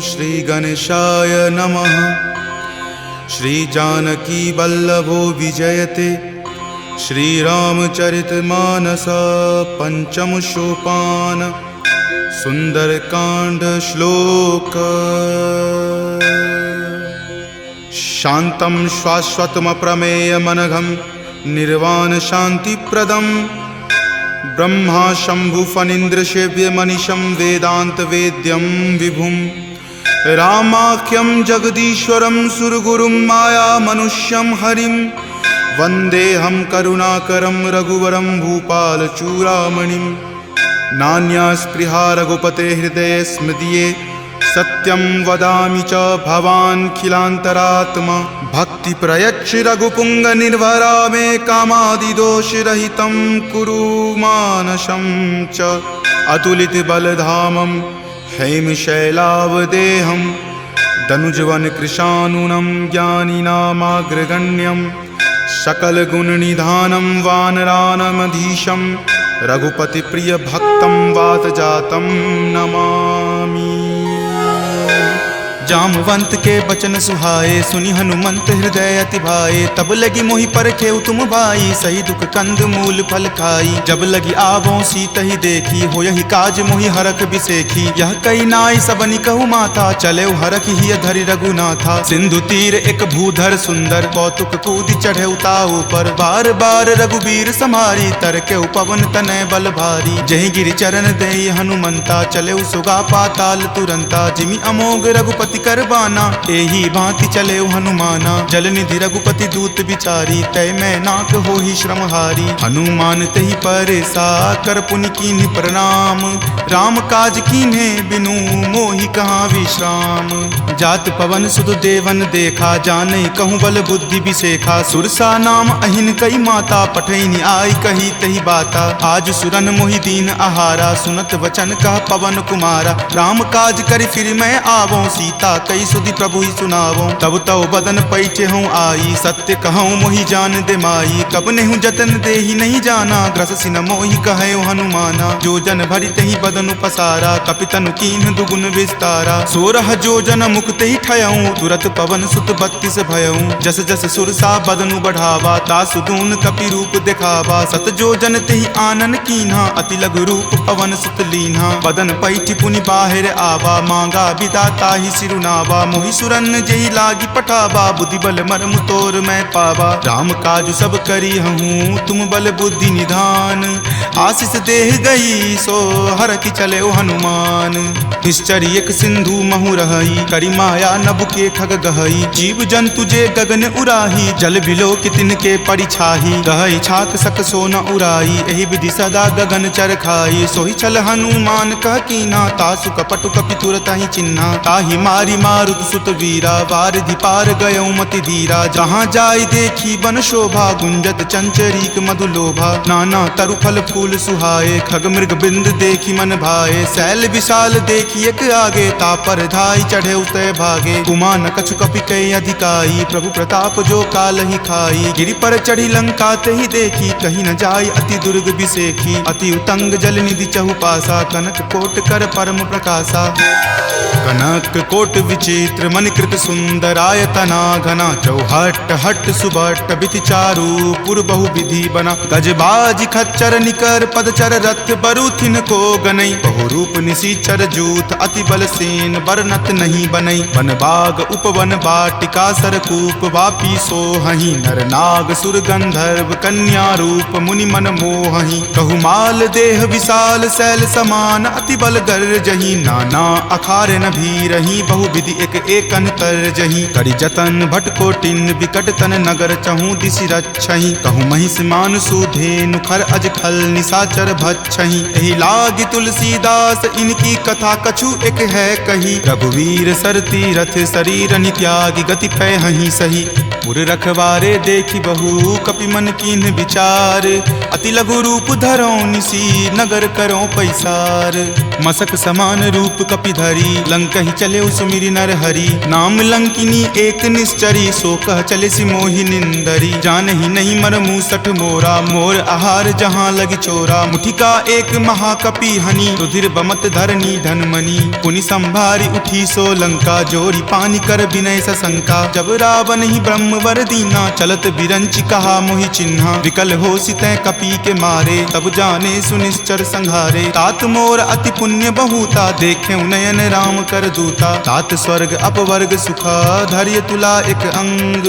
श्री गणेशाय नमः। श्री जानकी वल्लभो विजयते श्रीरामचरितमानस पंचम सोपान सुंदरकांड श्लोक। शांतं शाश्वतमप्रमेयमनघं निर्वाण शांतिप्रदं ब्रह्मा शंभु फणीन्द्रसेव्यमनिशं वेदांत वेद्यं विभुं रामाख्यं जगदीश्वरं सुरगुरुं माया मनुष्यं हरिं वन्देऽहं करुणाकरं रघुवरं भूपालचूडामणिं। नान्या स्पृहा रघुपते हृदये स्मृतिये सत्यं वदामि च भवान् खिलान्तरात्मा। भक्ति प्रयच्छ रघुपुंग निर्भरा मे कामादिदोषरहितं कुरु मानसं च। अतुलित बलधामं हेमशैलावदेहं दनुजवन कृशानुनं ज्ञानिनामाग्रगण्यं सकलगुणनिधानं वानरानमधीशं रघुपति प्रिय भक्तं वातजातं नमामि। जामवंत के बचन सुहाए सुनि हनुमंत हृदय अति भाए। तब लगी मोहि परखेउ तुम भाई सही दुख कंद मूल फल खाई। जब लगी आवों सीत ही देखी हो यही काज मोहि हरख बिसेखी। यह कई नाई सबनि कहु माथा चले हरख ही धरि रघुनाथा। सिंधु तीर एक भूधर सुंदर कौतुक कूदि चढ़े उताऊ पर। बार बार रघुबीर समारी तर के पवन तनय बल भारी। जहि गिरि चरण देई हनुमंता चले सुगा पाताल तुरंता। जिमि अमोघ रघुपति करबाना एही भांति चले हनुमाना। जल निधि रघुपति दूत बिचारी तय मैं नाक हो ही श्रमहारी। हनुमान तहि परेसा कर पुनि कीन्ह प्रणाम। राम काज कीन्हे बिनु मोहि कहाँ विश्राम। जात पवन सुत देवन देखा जानई कहूँ बल बुद्धि बिसेखा। सुरसा नाम अहिन कई माता पठैनी आई कही तही बाता। आज सुरन मोहि दीन आहारा सुनत वचन कह पवन कुमारा। राम काज करि फिर मैं आवों सीता कई सुधि प्रभु ही सुनावो। तब तव बदन पैठे हूँ आई सत्य कहूँ मोहि जान दे माई। कब नेहु जतन दे ही नहीं जाना ग्रससि न मोहि कहे हनुमाना। जो जन भरि तहि बदन पसारा कपितनु कीन्ह दुगुन विस्तारा। 16 जो जन मुक्त ही ठयऊँ तुरत पवन सुत 32 भयऊँ। जस जस सुरसा बदनु बढ़ावा तासु दून कपि रूप दिखावा। सत जो जन तेहि आनन कीन्हा अति लघु रूप पवन सुत लीन्हा। बदन पैठि पुनि बाहिर आवा मांगा विदाता ही सिरुनावा। मोहि सुरन जेहि लागी पठावा बुद्धि बल मर्म तोर मैं पावा। राम काज सब करी हूँ तुम बल बुद्धि निधान। आशीष देह गई सो हर की चले हनुमान। निश्चर एक सिंधु महु रही करी माया नभ के खग गहई। जीव जंतु जे गगन उराही जल बिलो कितिन के परिछाही। गहई छाक सक सो न उराई एहि विधि सदा गगन चर खाई। सोहि छल हनुमान कह कीना तासु कपटु कपि तुरत ही चिन्हा। ताहि मारी मारुत सुत वीरा वारिधि पार गयौ मति धीरा। जहाँ जाय देखी बन शोभा गुंजत चंचरीक मधु लोभा। नाना तरु फल फूल सुहाए खग मृग बिंद देखी मन भाए। शैल विशाल देखी एक आगे तापर धाई चढ़े उतय भागे। कुमान कछु कपि कई अधिकाई प्रभु प्रताप जो काल ही खाई। गिरि पर चढ़ी लंका तेहि देखी कहीं न जाय अति दुर्ग बिसेखी। अति उतंग जल निधि चहु पासा कनक कोट कर परम प्रकाशा। कनक कोट विचित्र मणिकृत सुंदरायतना घना। चौहट हट सुबट बिति चारु पुर बहु विधि बना। गजबाज खच्चर निकर पदचर रथ बरुथिन को गनई। बहु रूप निशिचर जूथ अति बल सेन बरनत नहीं बनई। वन बाग उपवन बाटिका सरकूप वापी सोहहि। नर नाग सुर गंधर्व कन्या रूप मुनि मन मोहहि। कहु माल देह विशाल शैल समान अति बल गर्जहि। नाना अखारे न भी रही बहु विधि एक एकन कर जही। करि जतन भट कोटिन विकट तन नगर चहु दिशि रक्षहि। कहु महिष मान सुधेनु खर अज खल निशाचर भक्षहि। एहि लागी तुलसीदास इनकी कथा कछु एक है कही। रघुवीर सर तीरथ शरीर नित्यागी गति पै हहि सही। पुर रखवारे देखी बहु कपि मन कीन्ह विचार। अति लघु रूप धरो निसी नगर करो पैसार। मसक समान रूप कपि धरी लंक ही चले उस सुमिरि नर हरि। नाम लंकिनी एक निश्चरी, सो कह चले सि मोहि निंदरी। जानहि नहीं मर मूसठ मोरा, मोर आहार जहाँ लगी चोरा। मुठिका एक महाकपि हनि, रुधिर बमत धरनी धनमणि। पुनि संभारी उठी सो लंका, जोरी पानी कर विनय सशंका। जब रावण ही ब्रह्म वर दीना, चलत बिरंचि कहा मोहि चिन्हा। विकल हो सितै कपि के मारे, तब जाने सुनिश्चर संघारे। तात मोर अति पुण्य बहुता, देखे नयन राम कर दूता। तात स्वर्ग अपवर्ग सुखा, धैर्य तुला एक अंग।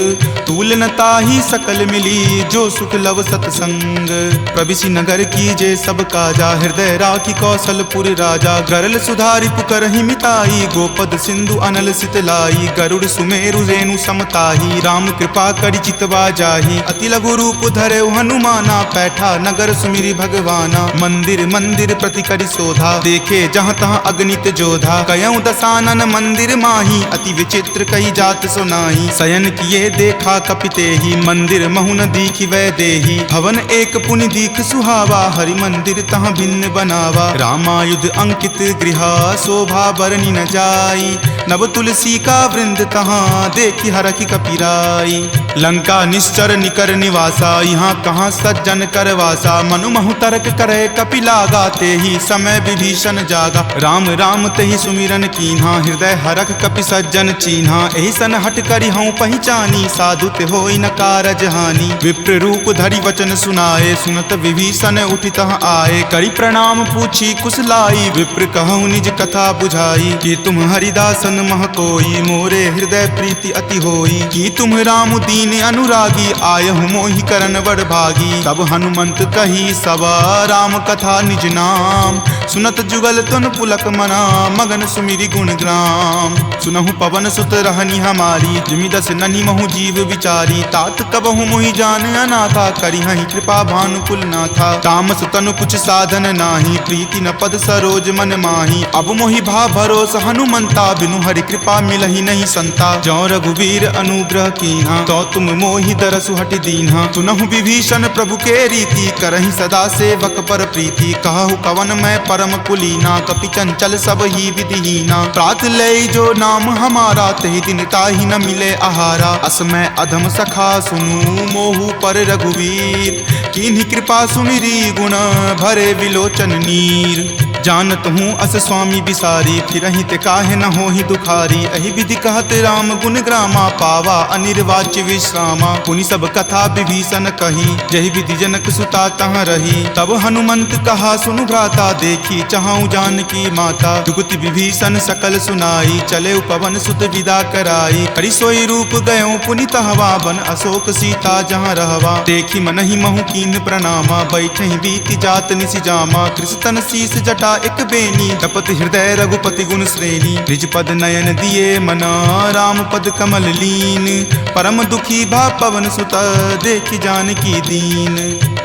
तूल न ताहि सकल मिली, जो सुख लव सतसंग। प्रविशि नगर की जे सब काजा, हृदय राखी कौशलपुर राजा। गरल सुधारि पुकरहि मिताई, गोपद सिंधु अनल सितलाई। गरुड़ सुमेरु रेणु समताही, राम कृपा करि चितवा जाहि। अति लघु रूप धरे हनुमाना, पैठा नगर सुमिरि भगवाना। मंदिर मंदिर प्रति करि शोधा, देखे जहाँ तहाँ अगणित जोधा। कयऊँ दसानन मंदिर माही, अति विचित्र कही जात सुनाही। शयन किए देखा कपितेहि, मंदिर महु न दीखि वै देहि। भवन एक पुनि दीख सुहावा, हरि मंदिर तहाँ भिन्न बनावा। रामायुध अंकित गृहा, शोभा बरनि न जाई। नव तुलसी का वृंद तहाँ, देखि हरखि कपिराई। लंका निश्चर निकर निवासा, यहाँ कहाँ सज्जन कर वासा। मनु महु तर्क करे कपि लागा, तेहि समय विभीषण जागा। राम राम तेहि सुमिरन कीन्हा, हृदय हरख कपि सज्जन चीन्हा। एहि सन हट करि हऊँ पहिचानी, साधु ते होई न कारज हानि। विप्र रूप धरि वचन सुनाए, सुनत विभीषण उठि तहाँ आए। करि प्रणाम पूछी कुशलाई, विप्र कहूँ निज कथा बुझाई। कि तुम हरिदासन मह कोई, मोरे हृदय प्रीति अति होई। कि तुम राम दीन अनुरागी, आयहु मोहि करन बड़ भागी। तब हनुमंत कही सवा, राम कथा निज नाम। सुनत जुगल तुन पुलक मना, मगन सुमिरि गुण ग्राम। सुनहु पवन सुत रहनी हमारी, जिमि दस ननि महु जीव विचारी। तात कबहु मोहि जान अनाथा, करिहहि कृपा भानुकुल नाथा। तामस तनु कुछ साधन नाही, प्रीति न पद सरोज मन माही। अब मोहि भा भरोस हनुमंता, बिनु हरि कृपा मिलहि नहीं संता। जौ रघुवीर अनुग्रह कीन्हा, तो तुम मोहि दरसु हटि दीन्हा। सुनहु विभीषण प्रभु के रीति, करहि सदा सेवक पर प्रीति। कहु कवन मैं परम कुलीना, कपि चंचल सब ही विधिहीना। प्रात लय जो नाम हमारा, तहि दिन ताहि न मिले आहारा। असमय अधम सखा सुनु, मोहु पर रघुवीर। कीन्ही कृपा सुमिरी, गुण भरे विलोचन नीर। जानत हूँ अस स्वामी बिसारी, फिरहि ते काहे न होहि दुखारी। एहि विधि कहत राम गुण ग्रामा, पावा अनिर्वाच्य विश्रामा। पुनि सब कथा विभीषण कही, जहि विधि जनक सुता तहाँ रही। तब हनुमंत कहा सुनु भ्राता, देखी चाहूँ जानकी माता। जुगति विभीषण सकल सुनाई, चले पवन सुत विदा कराई। हरि सोई रूप गयो पुनि तहवा, बन अशोक सीता जहाँ रहवा। देखी मनहि महु कीन प्रणामा, बैठे बीति जात निसि जामा। कृष्ण शीस जटा एक बेनी, तपत हृदय रघुपति गुण श्रेणी। निज पद नयन दिए मना, राम पद कमल लीन। परम दुखी भा पवन सुत, देखि जानकी दीन।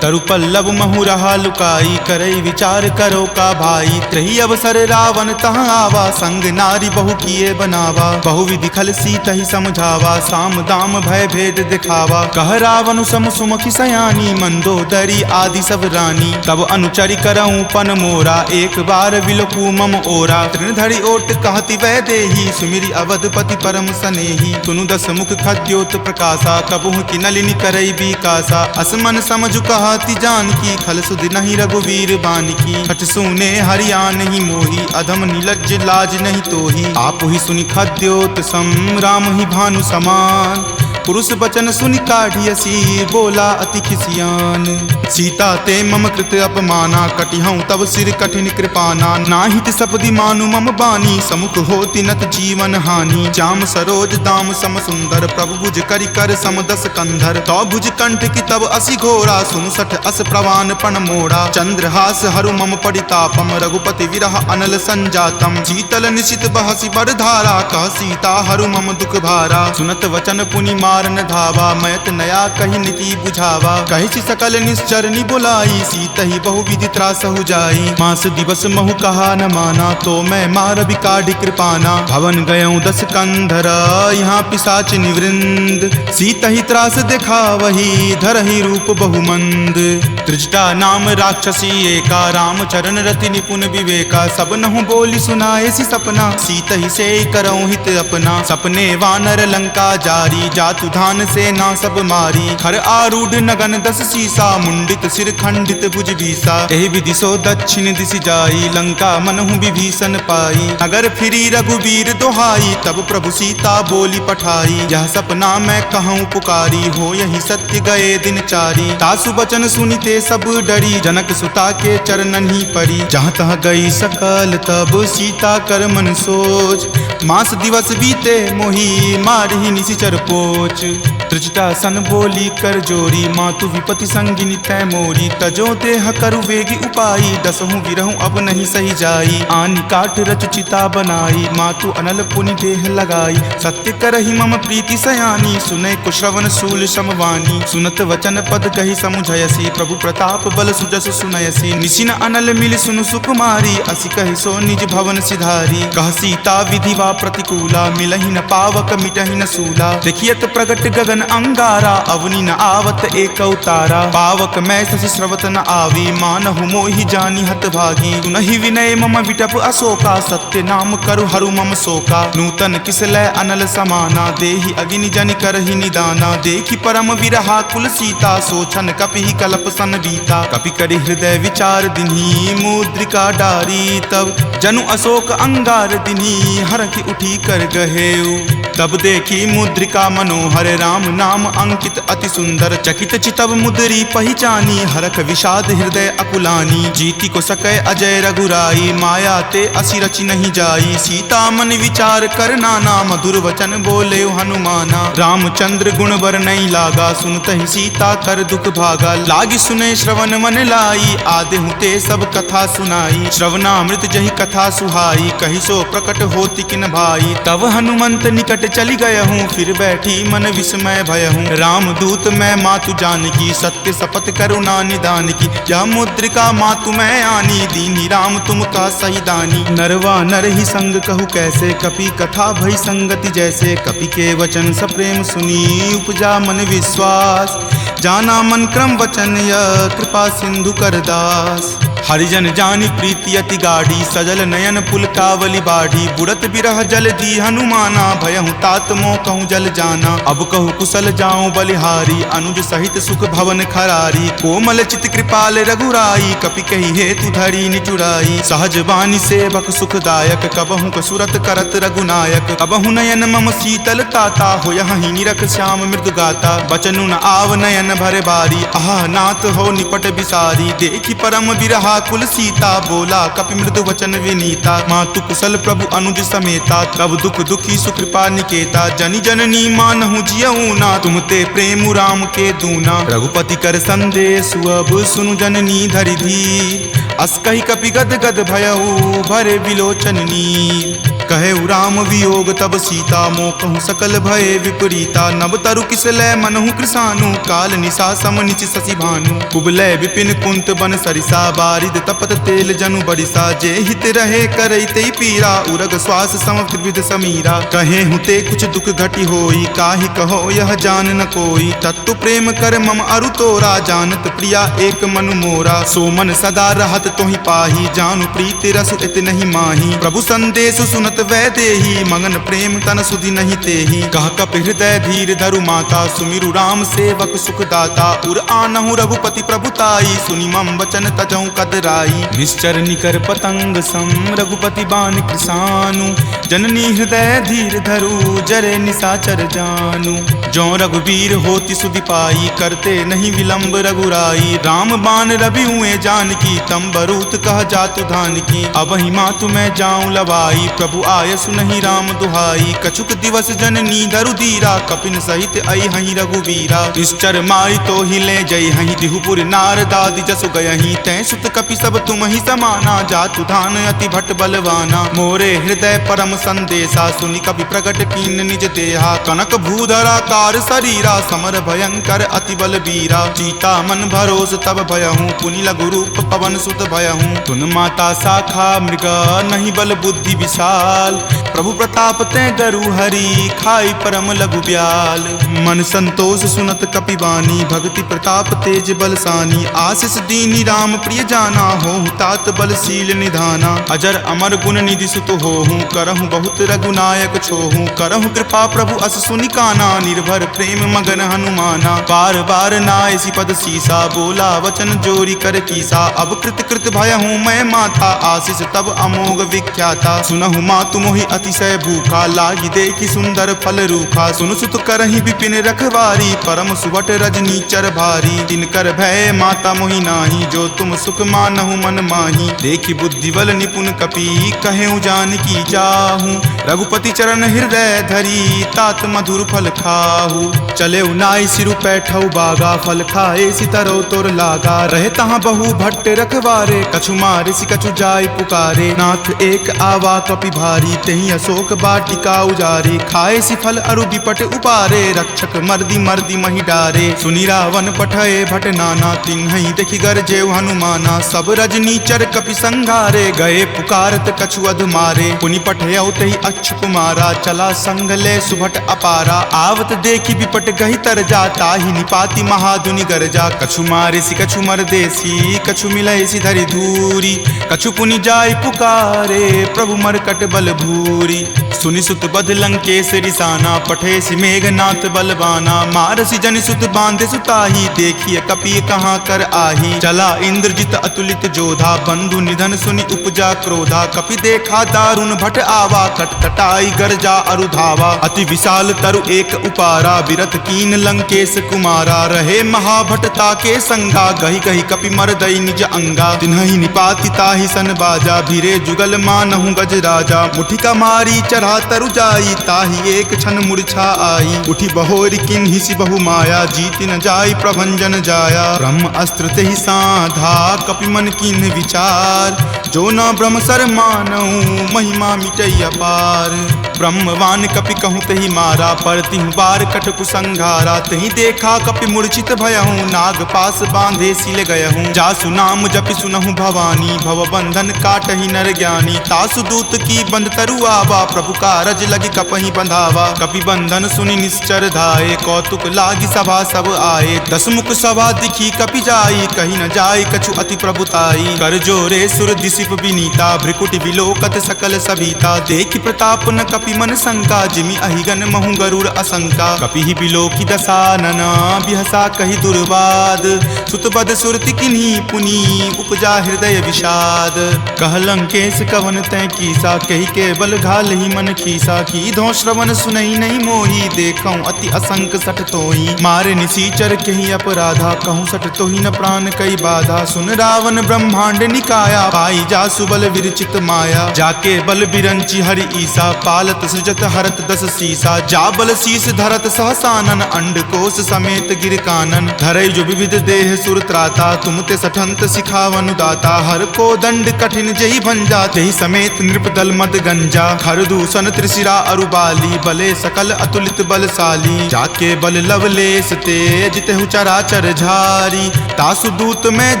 तरु पल्लव महु रहा लुकाई, करई विचार करो का भाई। त्रही अवसर रावण तहाँ आवा, संग नारी बहु किए बनावा। बहु विधि खल सीतहि समझावा, साम दाम भय भेद दिखावा। कह रावण सम सुमुखि सयानी, मंदोदरी आदि सब रानी। तब अनुचरि करऊँ पन मोरा, एक बार विलोकू मम ओरा। तृणधरि ओट कहति वै देही, सुमिरि अवधपति परम सनेही। सुनु दस मुख खद्योत प्रकाशा, कबहुँ की नलिनी करई बिकासा। असमन समझु कहति जानकी, खल सुधि नहीं रघुवीर बानकी। खट सुने हरियाण ही मोही, अधम नीलज्ज लाज नहीं तोही। आप ही सुनि खद्योत सम, राम ही भानु समान। पुरुष बचन सुनि काढ़ियसी, बोला अति खिसियान। सीता ते मम कृत अपमाना, कटिहऊँ तब सिर कठिन कृपाना। नाहित सपदि मानु मम बानी, समुख होति नत जीवन हानि। श्याम सरोज दाम सम सुंदर, प्रभु भुज करि कर सम दस कंधर। तो भुज कंठ की तब असि घोरा, सुनु सठ अस प्रवान पण मोड़ा। चंद्रहास हरु मम परितापम, रघुपति विरह अनल संजातम। शीतल निशित बहसि बड़ धारा, कह सीता हरु मम दुख भारा। सुनत वचन पुनि मारन धावा, मैत नया कही नीति बुझावा। कही सकल निश्चरनी बुलाई, सीतहि बहुविधि त्रास हो जाई। मास दिवस महु कहा न माना, तो मैं मार बिकाढ़ी कृपाना। भवन गयऊँ 10 कंधरा, यहाँ पिशाच निवृंद। सीतहि त्रास देखा वही, धरहि रूप बहुमंद। त्रिजटा नाम राक्षसी एका, राम चरण रति निपुण विवेका। सब नहु बोली सुनाए सी सपना, सीतहि से करऊँ हित अपना। सपने वानर लंका जारी, जातु धान से ना सब मारी। खर आरूढ़ नगन 10 सीसा, मुंडित सिर खंडित भुज बीसा। एहि विधि सो दक्षिण दिशि जाई, लंका मनहु विभीषण पाई। नगर फिरी रघुबीर दोहाई, तब प्रभु सीता बोली पठाई। यह सपना मैं कहूँ पुकारी, हो यही सत्य गए दिन चारी। तासु बचन सुनिते सब डरी, जनक सुता के चरणन ही परी। जहाँ तहाँ गई सकल तब सीता कर मन सोच। मास दिवस बीते मोही, मारहि निशिचर पोच। त्रिजटा सन बोली कर जोरी, मातु विपति संगिनी तै मोरी। तजो देह करु वेगी उपाई, दसहु विरहु अब नहीं सही जाई। आनि काट रच चिता बनाई, मातु अनल पुनि देह लगाई। सत्य करहि मम प्रीति सयानी, सुनै कुश्रवण शूल समवानी। सुनत वचन पद कहि समुझयसी, प्रभु प्रताप बल सुजस सुनयसी। निशिन अनल मिल सुनु सुकुमारी, असि कहि सो निज भवन सिधारी। कह सीता विधि वा प्रतिकूला, मिलहि न पावक मिटहि न सूला। देखियत प्रगट गगन अंगारा, अवनि न आवत एक तारा। पावक मैं शशि स्रवत न आवी, मानहु मोहि जानि हत भागी। सुनहि विनय मम विटप अशोका, सत्य नाम करु हरु मम शोका। नूतन किसलै अनल समाना, देहि अगिनि जनि करहि निदाना। देखि परम विरहा कुल सीता, सोचन कपिहि कलप सन बीता। कपि करि हृदय विचार दिन्ही, मुद्रिका डारी। तब जनु अशोक अंगार दिन्ही, हरखि उठी कर गहेऊ। तब देखी मुद्रिका मनोहर, राम नाम अंकित अति सुंदर। चकित चितव मुद्री पहचानी, हरख विषाद हृदय अकुलानी। जीति को सकै अजय रघुराई, माया ते असि रचि नहीं जाई। सीता मन विचार कर नाना, मधुर वचन बोले हनुमाना। रामचंद्र गुण बर नहीं लागा, सुनतहि सीता कर दुख भागा। लागी सुने श्रवण मन लाई, आदेहु ते सब कथा सुनाई। श्रवणामृत जहि कथा सुहाई, कहि सो प्रकट होति किन भाई। तब हनुमंत निकट चली गयहूँ, फिर बैठी मन विस्मय भयहूँ। राम दूत मैं मातु जानकी, सत्य शपथ करुणा निदान की। यह मुद्रिका मातु मैं आनी, दीनी राम तुम का सही दानी। नरवा नर ही संग कहु कैसे, कपि कथा भई संगति जैसे। कपि के वचन सप्रेम सुनी, उपजा मन विश्वास। जाना मन क्रम वचन यह, कृपा सिंधु कर दास। हरिजन जानि प्रीति अति गाढ़ी, सजल नयन पुलकावली बाढ़ी। बुड़त बिरह जल दी हनुमाना, भयहु तात मोह कहूँ जल जाना। अब कहु कुशल जाऊँ बलिहारी, अनुज सहित सुख भवन खरारी। कोमल चित कृपाल रघुराई, कपि कही हेतु धरी निचुराई। सहज बानी सेवक सुखदायक, कबहु कसुरत करत रघुनायक। कबहु नयन मम शीतल ताता, होयहि निरख श्याम मृदु गाता। बचनु न आव नयन भर बारी, आह नाथ हो निपट बिसारी। देखि परम बिरहा कुल सीता, बोला कपि मृदु वचन विनीता। मातु कुशल प्रभु अनुज समेता, तब दुख दुखी सुकृपा निकेता। जनि जननी मानहु जियऊ ना, तुम ते प्रेम राम के दूना। रघुपति कर संदेश अब सुनु जननी धरि धीर। अस कहि कपि गद गद भयऊ, भरे विलोचन नीर। कहे राम वियोग तब सीता, मोह कहूँ सकल भय विपरीता। नब तरु किसलै मनहु कृसानु, काल निशा सम निचि शशि भानु। कुबलय विपिन कुंत बन सरिसा, बारिद तपत तेल जनु बरिसा। जे हित रहे करैते पीरा, उरग श्वास सम त्रिविध समीरा। कहे हुते कुछ दुख घटी होई, काहि कहो यह जान न कोई। तत्व प्रेम कर मम अरु तोरा, जानत प्रिया एक मनु मोरा। सो मन सदा रहत तोहि पाही, जानु प्रीति रसु इत नहीं माही। प्रभु संदेश सुनत वै देही, मगन प्रेम तन सुधि नहीं तेही। कह कपि हृदय धीर धरु माता, सुमिरु राम सेवक सुख दाता। उर आनहु रघुपति प्रभुताई, सुनि मम वचन तजहु कदराई। निश्चर निकर पतंग सम, रघुपति बान कृसानु। जननी हृदय धीर धरु, जरे निशाचर जानु। जो रघुवीर होति सुधि पाई, करते नहीं विलंब रघुराई। राम बान रवि हुए जानकी, तम बरूत कह जातु धान की। अब ही मातु मैं जाऊं लवाई, प्रभु आय सुनहि राम दुहाई। कछुक दिवस जननी धरु धीरा, कपिन सहित आई हहीं रघुवीरा। निश्चर मारी तो हिले जय हहीं, दिहुपुर नारदादि जसु गयहीं। तै सुत कपि सब तुम ही समाना, जातु धान अति भट बलवाना। मोरे हृदय परम संदेशा सुनि कपि प्रकट कीन निज देहा कनक भूधराकार शरीरा समर भयंकर अति बल बीरा सीता मन भरोस तब भयहूँ पुनि लघु रूप पवन सुत भयहूँ तुन माता शाखा मृग नहीं बल बुद्धि विशाल प्रभु प्रताप ते गरु हरि खाई परम लघु ब्याल मन संतोष सुनत कपिवानी भक्ति प्रताप तेज बलसानी आशीष दीनी राम प्रिय जाना हो तात बलशील निधाना अजर अमर गुण निधि सुत होहूँ करहूँ बहुत रघुनायक छोहूँ करहूँ कृपा प्रभु अस सुनि काना निर्भर प्रेम मगन हनुमाना बार बार नायसी पद सीसा बोला वचन जोरी कर कीसा अब कृत कृत भयहूँ मैं माता आशीष तब अमोघ विख्याता सुनहु मातु मोहि अतिशय भूखा लागी देखी सुंदर फल रूखा सुन सुत करहि विपिन रखवारी परम सुवट रजनी चर भारी तिनकर भय माता मोहि नाही जो तुम सुख मानहु मन माही देखी बुद्धि बल निपुण कपि कहेउ जानकी जाहू रघुपति चरण हृदय धरी तात मधुर फल खाहू चले नाई सिरु पैठौ बागा फल खाए सितरो तोर लागा रहे तहाँ बहु भट्ट रखवारे कछु मारे सि कछु जाय पुकारे नाथ एक आवा कपि भारी तही अशोक बाटिका उजारे खाए सि फल अरु विपट उपारे रक्षक मर्दी मर्दी मही डारे सुनि रावण पठये भट नाना तिन्हि देखि गरजेउ हनुमाना सब रजनी चर कपि संघारे गए पुकारत कछु अध मारे पुनि पठयउ तहि अच्छ कुमारा चला संग ले सुभट अपारा आवत देखि विपट गहि तर जाता ही निपाति महादुनि गरजा कछु मारे सि कछु मरदेसी कछु मिलय सि धरि धूरी कछु पुनि जाय पुकारे प्रभु मरकट बल भूरी सुनि सुत बध लंकेश रिसाना पठे सि मेघनाथ बलवाना मारसि जनि सुत बांधे सुताही देखिए कपि कहाँ कर आही चला इंद्रजित अतुलित जोधा बंधु निधन सुनि उपजा क्रोधा कपि देखा दारुण भट आवा कटकटाई गरजा अरु धावा अति विशाल तरु एक उपारा विरत कीन लंकेश कुमारा रहे महाभटता के संगा गही गही कपि मरदई निज अंगा तिन्हि निपाति ताहि सन बाजा भीरे जुगल मानहु गज राजा मुठिका मारी चढ़ा तरु जाई ताहि एक क्षण मूर्छा आई उठी बहोरी किन्हि सि बहु माया जीति न जाई प्रभंजन जाया ब्रह्म अस्त्र तेहि साधा कपि मन किन्हि विचार जो न ब्रह्म सर मानहु महिमा मिटई अपार ब्रह्मवान कपि कहूँ तहि मारा परतिहु बार कटकु संघारा तहि देखा कपि मूर्छित भयहूँ नाग पास बांधे सिल गयहूँ जासु नाम जपि सुनहु भवानी भव बंधन काटहि नर ज्ञानी तासु दूत की बंध तरु आवा प्रभु कारज लगी कपहि बंधावा कपि बंधन सुनि निश्चर धाये कौतुक लागी सभा सब आए दस मुख सभा दिखी कपि जाई कहीं न जाई कछु अति प्रभुताई कर जोरे सुर दिसिप विनीता भ्रिकुटि विलोकत सकल सभीता देखि प्रताप न कपि मन शंका जिमि अहिगन महु गरुड़ असंका कपि ही बिलोकी दसानन बिहसा कहि दुर्वाद सुतबद सुरति किन्ही पुनि उपजा हृदय विषाद कह लंकेश कवन तै कीसा कहि के बल घाल ही मन खीसा की धो श्रवण सुनई नहीं मोही देखऊं अति असंक सठ तोही मारे निसीचर कहीं अपराधा कहूँ सठ तोही न प्राण कई बाधा सुन रावण ब्रह्मांड निकाया पाई जा सुबल विरचित माया जाके बल बिरंची हरि ईसा पालत सृजत हरत दस सीसा जा बल शीस धरत सहसानन अंड कोश समेत गिर कानन धरई जो विविध देह सुर त्राता तुम ते सठंत सिखावनु दाता हर को दंड कठिन जही भंजा जही समेत नृपदल मद गंजा खर दूषण त्रिशिरा अरुबाली बले सकल अतुलित बलशाली जाके बल लवलेश तेज तेहु चराचर झारी तासु दूत में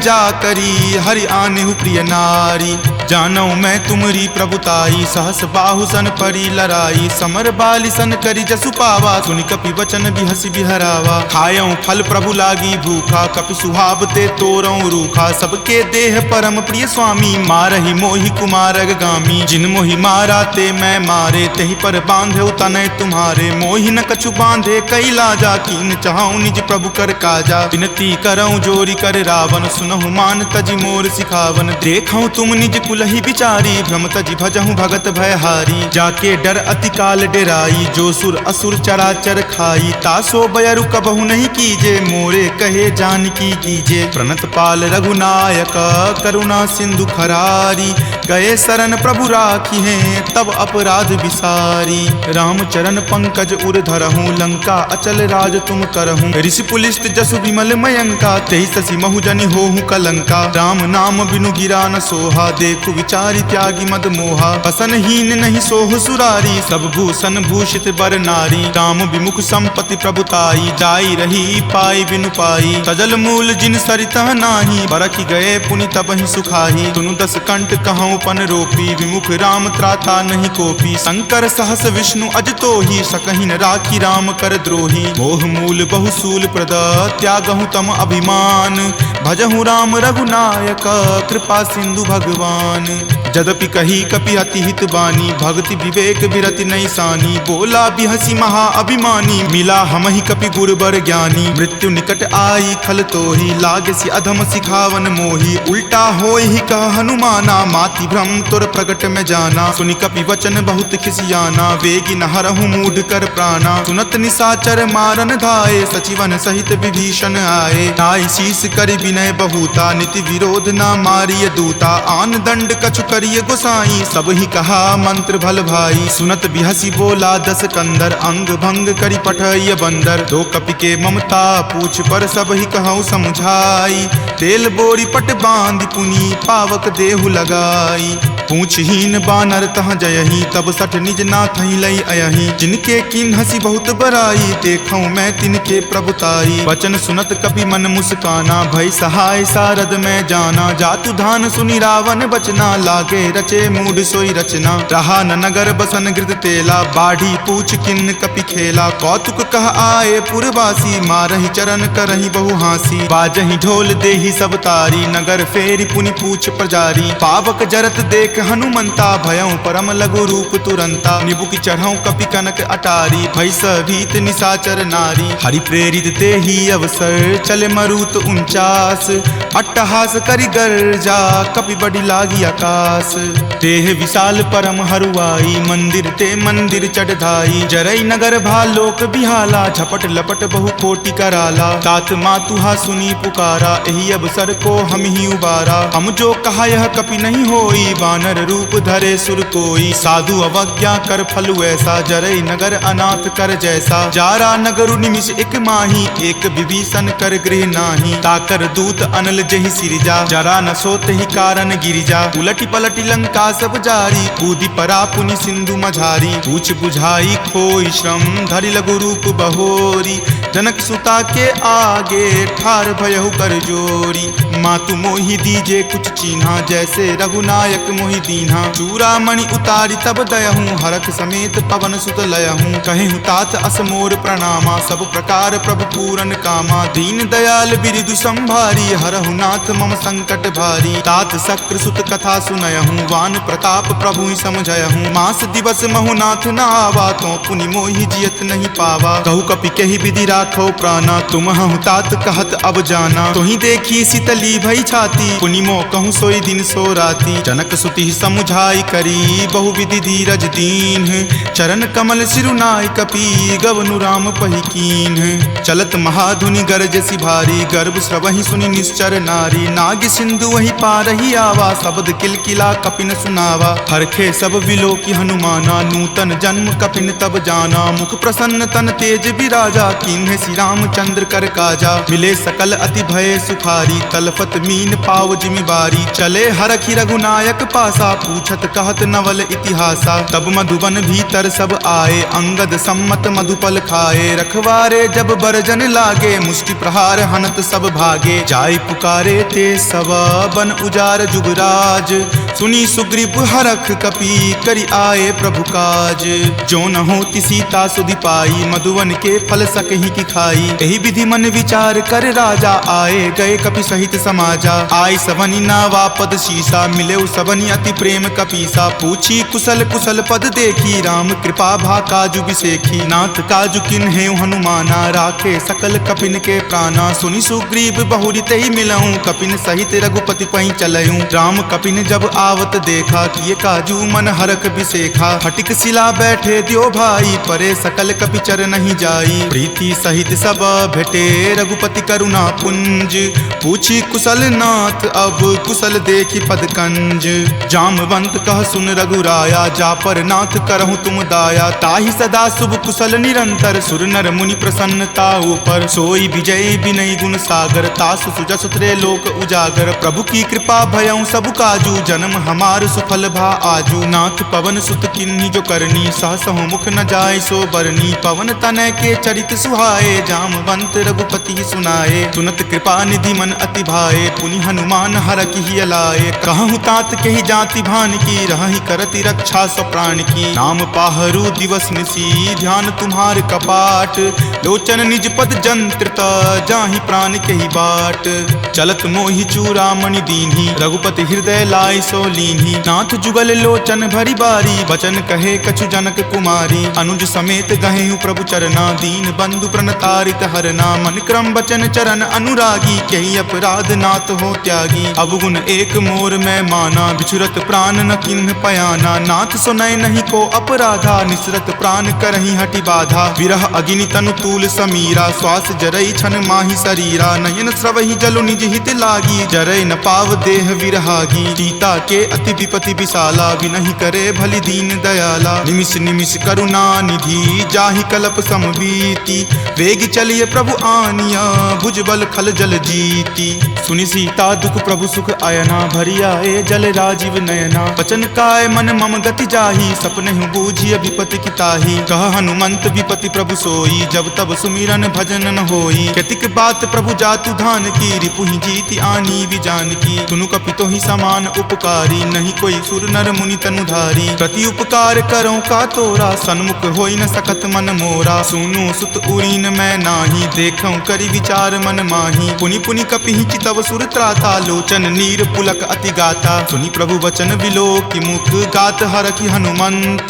जा करी हरि आनेहु प्रिय नारी जानो मैं तुमरी प्रभुताई सहस बाहु सन परी लराई समर बाली सन करी जसु पावा सुनि कपि वचन बिहसि बिहरावा खायऊं फल प्रभु लागी भूखा कपि सुहाव ते तोरऊं रूखा सबके देह परम प्रिय स्वामी मारहि मोहि कुमारग गामी जिन मोहि मारा ते मैं मारे तेहि पर बांधे तनय तुम्हारे मोहि न कछु बांधे कई लाजा कीन चाहूं निज प्रभु कर काजा विनती करऊं जोरी कर रावण सुनहु मान तजि मोर सिखावन देखऊं तुम निज कुलहि बिचारी भ्रम तजि भजहूं भगत भयहारी जाके डर अति काल डेराई, जो सुर असुर चराचर खाई, तासो बयरु कबहु नहीं कीजे, मोरे कहे जानकी कीजे। प्रणत पाल रघुनायक करुणा सिंधु खरारी, गए शरण प्रभु राखी हैं तब अपराध विसारी। राम चरण पंकज उर धरहूँ, लंका अचल राज तुम करहूँ। ऋषि पुलिस्त जसु विमल मयंका, तेहि ससी महु जनि होहु कलंका। राम नाम बिनु गिरा न सोहा, देखु विचारी त्यागी मद मोहा। बसनहीन नहीं सोह सुरारी, सब भूषण भूषित बर नारी। राम विमुख संपत्ति प्रभुताई, जाई रही पाई बिनु पाई। सजल मूल जिन सरिता नाही, बरखि गए पुनि तबहि सुखाही। सुनु दस कंठ कहूँ पन रोपी, विमुख राम त्राता नहीं कोपी। शंकर सहस विष्णु अज तोहि, सकहि न राखी राम कर द्रोही। मोह मूल बहुसूल प्रद, त्यागहु तम अभिमान। भजहु राम रघुनायक, कृपा सिंधु भगवान। जदपि कही कपि अति हित बानी, भक्ति विवेक विरति नहीं सानी। बोला बिहसी महा अभिमानी, मिला हमहि कपि गुर बर ज्ञानी। मृत्यु निकट आई खल तोहि, लागे सि अधम सिखावन मोहि। उल्टा होय ही कह हनुमाना, माति भ्रम तुर प्रगट में जाना। सुनि कपि वचन बहुत खिसियाना, वेगी न हरहु मूढ़ कर प्राणा। सुनत निसाचर मारन धाये, सचिवन सहित विभीषण आए। नाई शीस करि विनय बहुता, नीति विरोध ना मारिय दूता। आन दंड कछु करिय गोसाई, सब ही कहा मंत्र भल भाई। सुनत बिहसी बोला दस कंदर, अंग भंग करि पठय बंदर। दो कपि के ममता पूछ पर, सब ही कहूँ समझाई। तेल बोरी पट बांध पुनी, पावक देहु लगाई। पूछहीन बानर तह जयही, तब सठ निज नाथ ही लई अयही। जिनके किन हसी बहुत बराई, देखूं मैं तिनके प्रभुताई। वचन सुनत कपि मन मुस्काना, भय सहाय सारद में जाना। जातु धान सुनि रावण बचना, लागे रचे मूढ़ सोई रचना। रहा न नगर बसन गृत तेला, बाढ़ी पूछ किन कपि खेला। कौतुक कह आए पुरवासी, मारहि चरण करहि बहु हासी। बाजहि ढोल देहि सब तारी, नगर फेरी पुनि पूछ प्रजारी। पावक जरत देख हनुमंता, भयं परम लघु रूप तुरंता। निबुक चढ़ऊ कपि कनक अटारी, भय भीत निसाचर नारी। हरि प्रेरित ते ही अवसर, चले मरुत 49। अट्टहास करि गर्जा, कपि बड़ी लागी आकाश। देह विशाल परम हरुआई, मंदिर ते मंदिर चढ़ाई। जरई नगर भालोक बिहाला, झपट लपट बहु कोटि कराला। तात मातुहा सुनी पुकारा, एहि अवसर को हम ही उबारा। हम जो कहा यह कपि नहीं होई, वानर रूप धरे सुर कोई। साधु अवज्ञा कर फलु ऐसा, जरई नगर अनाथ कर जैसा। जारा नगरु निमिष एक माही, एक विभीषण कर गृह नाही। ताकर दूत अनल जहि सिरजा, जरा न सोते ही कारण गिरिजा। उलटी पलटी लंका सब जारी, कूदी परा पुनि सिंधु मझारी। पूछ बुझाई खोई श्रम, धरि लघु रूप बहोरी। जनक सुता के आगे, ठार भयहु कर जोरी। मातु मोहि दीजे कुछ चीन्हा, जैसे रघुनायक मोहि दीन्हा। चूड़ामणि उतारी तब दयहूँ, हरख समेत पवन सुत लयहूँ। कहेहु तात असमोर प्रणामा, सब प्रकार प्रभु पूरन कामा। दीन दयाल बिरिदु संभारी, हरहु नाथ मम संकट भारी। तात शक्र सुत कथा सुनयहूँ, वान प्रताप प्रभु ही समझयहूँ। मास दिवस महु नाथ न आवा, तो पुनि मोहि जियत नहीं पावा। कहु कपि कहि विधि राखो प्राणा, तुम हूँ तात कहत अब जाना। तुहि देखी शीतली भई छाती, पुनि मो कहूँ सोई दिन सो राती। जनक सुति समुझाई करी, बहु विधि धीरज दीन। चरण कमल सिरुनाय कपि, गवनु राम पहि कीन। चलत महाधुनि गरजसि भारी, गर्भ स्रवहि सुनि निश्चर नारी। नाग सिंधु वही पारहि आवा, शब्द किलकिला कपिन सुनावा। हरखे सब विलोकि हनुमाना, नूतन जन्म कपिन तब जाना। मुख प्रसन्न तन तेज विराजा, कीन्हे श्री रामचंद्र कर काजा। मिले सकल अति भय सुखारी, तलफत मीन पाव जिमि बारी। चले हरखि रघुनायक पासा, पूछत कहत नवल इतिहासा। तब मधुबन भीतर सब आए, अंगद सम्मत मधुपल खाए। रखवारे जब बरजन लागे, मुष्टि प्रहार हनत सब भागे। जाय पुकारे ते सब, बन उजार जुगराज। सुनी सुग्रीव हरख कपि, करि आए प्रभु काज। जो न होति सीता सुधि पाई, मधुवन के फल सकहि की खाई। यही विधि मन विचार कर राजा, आए गए कपि सहित समाजा। आई सबनी नावा पद शीसा, मिले सबनी अति प्रेम कपीसा। पूछी कुशल कुशल पद देखी, राम कृपा भा काजु बिसेखी। नाथ काजु किन्हे हनुमाना, राखे सकल कपिन के प्राणा। सुनि सुग्रीव बहुरी तहि मिलऊं, कपिन सहित रघुपति पहि चलऊं। राम कपिन जब आवत देखा, किए काजू मन हरक बिसेखा। फटिक शिला बैठे द्यो भाई, परे सकल कपिचर नहीं जाई। प्रीति सहित सब भेटे, रघुपति करुणा पुंज। पूछी कुशल नाथ, अब कुशल देखी पद कंज। जामवंत कह सुन रघुराया, जा पर नाथ करहु तुम दाया। ताहि सदा शुभ कुशल निरंतर, सुर नर मुनि प्रसन्नता ऊपर। सोई विजय विनय गुण सागर, तासु सुजस त्रय लोक उजागर। प्रभु की कृपा भयउ सब काजू, जन्म हमार सुफल भा आजू। नाथ पवन सुत किन्ही जो करनी, सहसहु मुख न जाय सो बरनी। पवन तनय के चरित सुहाए, जामवंत रघुपति सुनाए। सुनत कृपा निधि मन अति भाए, पुनि हनुमान हरखि हिय लाए। कहूँ तात के ही जाति भान की, रहहि करति रक्षा स्व प्राण की। नाम पाहरू दिवस निसी, ध्यान तुम्हार कपाट। लोचन निज पद जंत्रित, जाहि प्राण के ही बाट। चलत मोहि चूड़ामणि दीन्ही, रघुपति हृदय लाय सो लीन्ही। नाथ जुगल लोचन भरी बारी, बचन कहे कछु जनक कुमारी। अनुज समेत गहेहु प्रभु चरना, दीन बंधु प्रणतारित हरना। मन क्रम बचन चरण अनुरागी, कही अपराध नाथ हो त्यागी। अवगुण एक मोर मैं माना, बिछुरत प्राण न किन्ह पयाना। नाथ सुनय नहीं को अपराधा, निसरत प्राण करहि हटि बाधा। विरह अग्नि तनु तूल समीरा, श्वास जरई छन माहि शरीरा। नयन स्रवहि जलु निज हित लागी, जरय न पाव देह विरहागी। सीता के अति विपति विशाला, विनहि करे भली दीन दयाला। निमिष निमिष करुणा निधि, जाहि कलप समबीति। वेग चलिए प्रभु आनिया, भुजबल खल जल जीती। सुनि सीता दुख प्रभु सुख अयना, भरी आए जल राजीव नयना। बचन काय मन मम गति जाही, सपनेहु बूझिय विपति की ताही। कह हनुमंत विपति प्रभु सोई, जब तब सुमिरन भजन न होई। केतिक बात प्रभु जातु धान की, रिपुहि जीति आनी विजान की। तुनु कपितो ही समान उपकारी, नहीं कोई सुर नर मुनि तनुधारी। प्रति उपकार करो का तोरा, सन्मुख होई न सकत मन मोरा। सुनु सुत उरीन मैं नाही, देखऊं करि विचार मन माही। पुनि पुनि कपिहि चितव सुर त्राता, लोचन नीर पुलक अति गाता। सुनि प्रभु वचन विलोकि मुख, गात हरखि हनुमंत।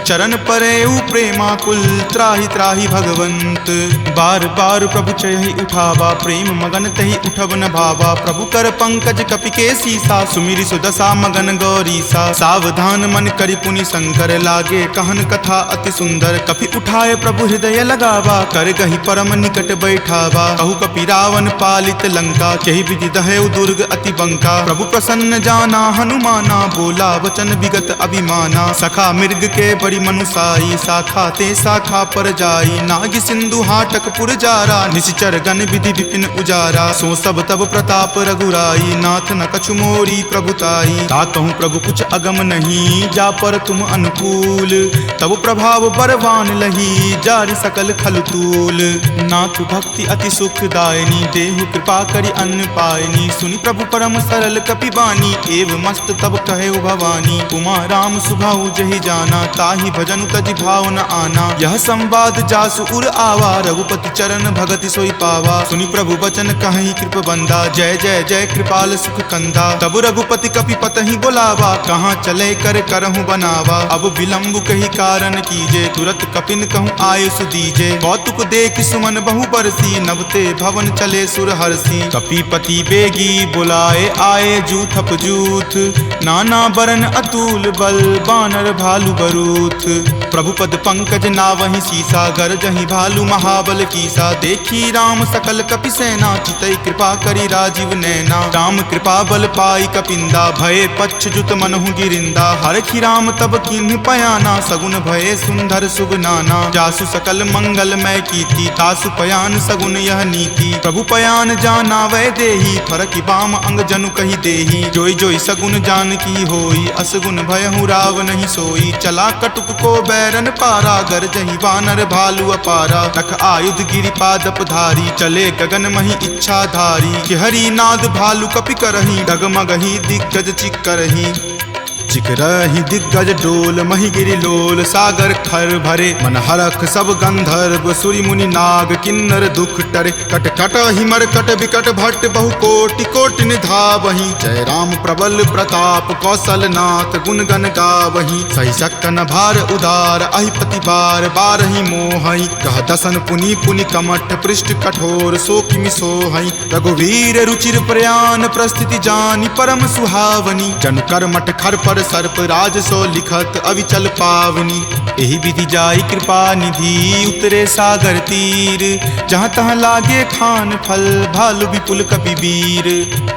चरण परेउ प्रेमाकुल, त्राहि त्राहि भगवंत। बार बार प्रभु चयहि उठावा, प्रेम मगन तहि उठब न भावा। प्रभु कर पंकज कपि के सीसा, सुमिरि सुदशा मगन गौरीसा। सावधान मन करि पुनि शंकर, लागे कहन कथा अति सुंदर। कपि उठाए प्रभु हृदय लगावा, कर गहि परम निकट बैठावा। कहु कपि रावण पालित लंका, केहि विधि दहेउ दुर्ग अति बंका। प्रभु प्रसन्न जाना हनुमाना, बोला वचन विगत अभिमाना। सखा मृग के बड़ी मनुसाई, शाखा ते शाखा पर जाई। नाग सिंधु हाटक पुर जारा, निशिचर गण विधि विपिन उजारा। सो सब तब प्रताप रघुराई, नाथ न कछु मोरी प्रभुताई। ताकहु प्रभु कुछ अगम नहीं, जा पर तुम अनुकूल। तब प्रभाव बरवान लही, जारि सकल खल तूल। नाथ भक्ति अति सुखदायनी, देहु कृपा करि अन्न पायनी। सुनि प्रभु परम सरल कपि बानी, एव मस्त तब कहे भवानी। उमा राम सुभाउ जहि जाना, ताहि भजनु तजि भाव न आना। यह संवाद जासु उर आवा, रघुपति चरण भगति सोई पावा। सुनि प्रभु बचन कहि कृप बंदा, जय जय जय कृपाल सुख कंदा। तब रघुपति कपि पतहि बोलावा, कहाँ चले कर करहु बनावा। अब विलंब कही कारण कीजे, तुरत कपिन कहूँ आयुष दीजे। कौतुक देख सुमन बहु बरसी, नभते भवन चले सुर हरसी। कपिपति बेगी बुलाए, आए जूथप जूथ। नाना बरन अतुल बल, बानर भालु बरूथ। प्रभु पद पंकज नावहि सीसा, गरजहि भालु महाबल कीसा। देखी राम सकल कपि सेना, चितई कृपा करि राजीव नैना। राम कृपा बल पाई कपिंदा, भये पच्छ जुत मनहु गिरिंदा। हरखि राम तब किन्ह पयाना, सगुन भये सुंदर शुभ नाना। जासु सकल मंगल मय कीति, तासु पयान सगुन यह नीति। प्रभु पयान जाना वै देही, फरकि बाम अंग जनु कहि देही। जोई जोई सगुन जान की होई, असगुन भयहु राव नहीं सोई। चला कटुक को बैरन पारा, गरजहि वानर भालु अपारा। तख आयुध गिरि पादप धारी, चले गगन महि इच्छा धारी। कि हरि नाद भालु कपि करही, डगमगहि दिग्गज चिक्करही। ऋषिक रही दिग्गज डोल, मही गिरि लोल सागर खर भरे। मन हरख सब गंधर्व सूरि मुनि नाग, किन्नर दुख टरे। कट कट हिमर कट विकट भट्ट बहु कोटि कोटि निधावहीं। जय राम प्रबल प्रताप कौशल नाथ, गुण गण गावहीं। सही सकन भार उदार, अहिपति बार बारहि मोहई। कह दसन पुनि पुनि कमठ, पृष्ठ कठोर सो किमि सोहई। रघुवीर रुचिर प्रयाण, प्रस्थिति जानि परम सुहावनी। जनु कर्मठ खर पर सर्प, राज सो लिखत अविचल पावनी। एहि विधि जाई कृपा निधि, उतरे सागर तीर। जहाँ तहाँ लागे खान फल, भालु विपुल कपिवीर।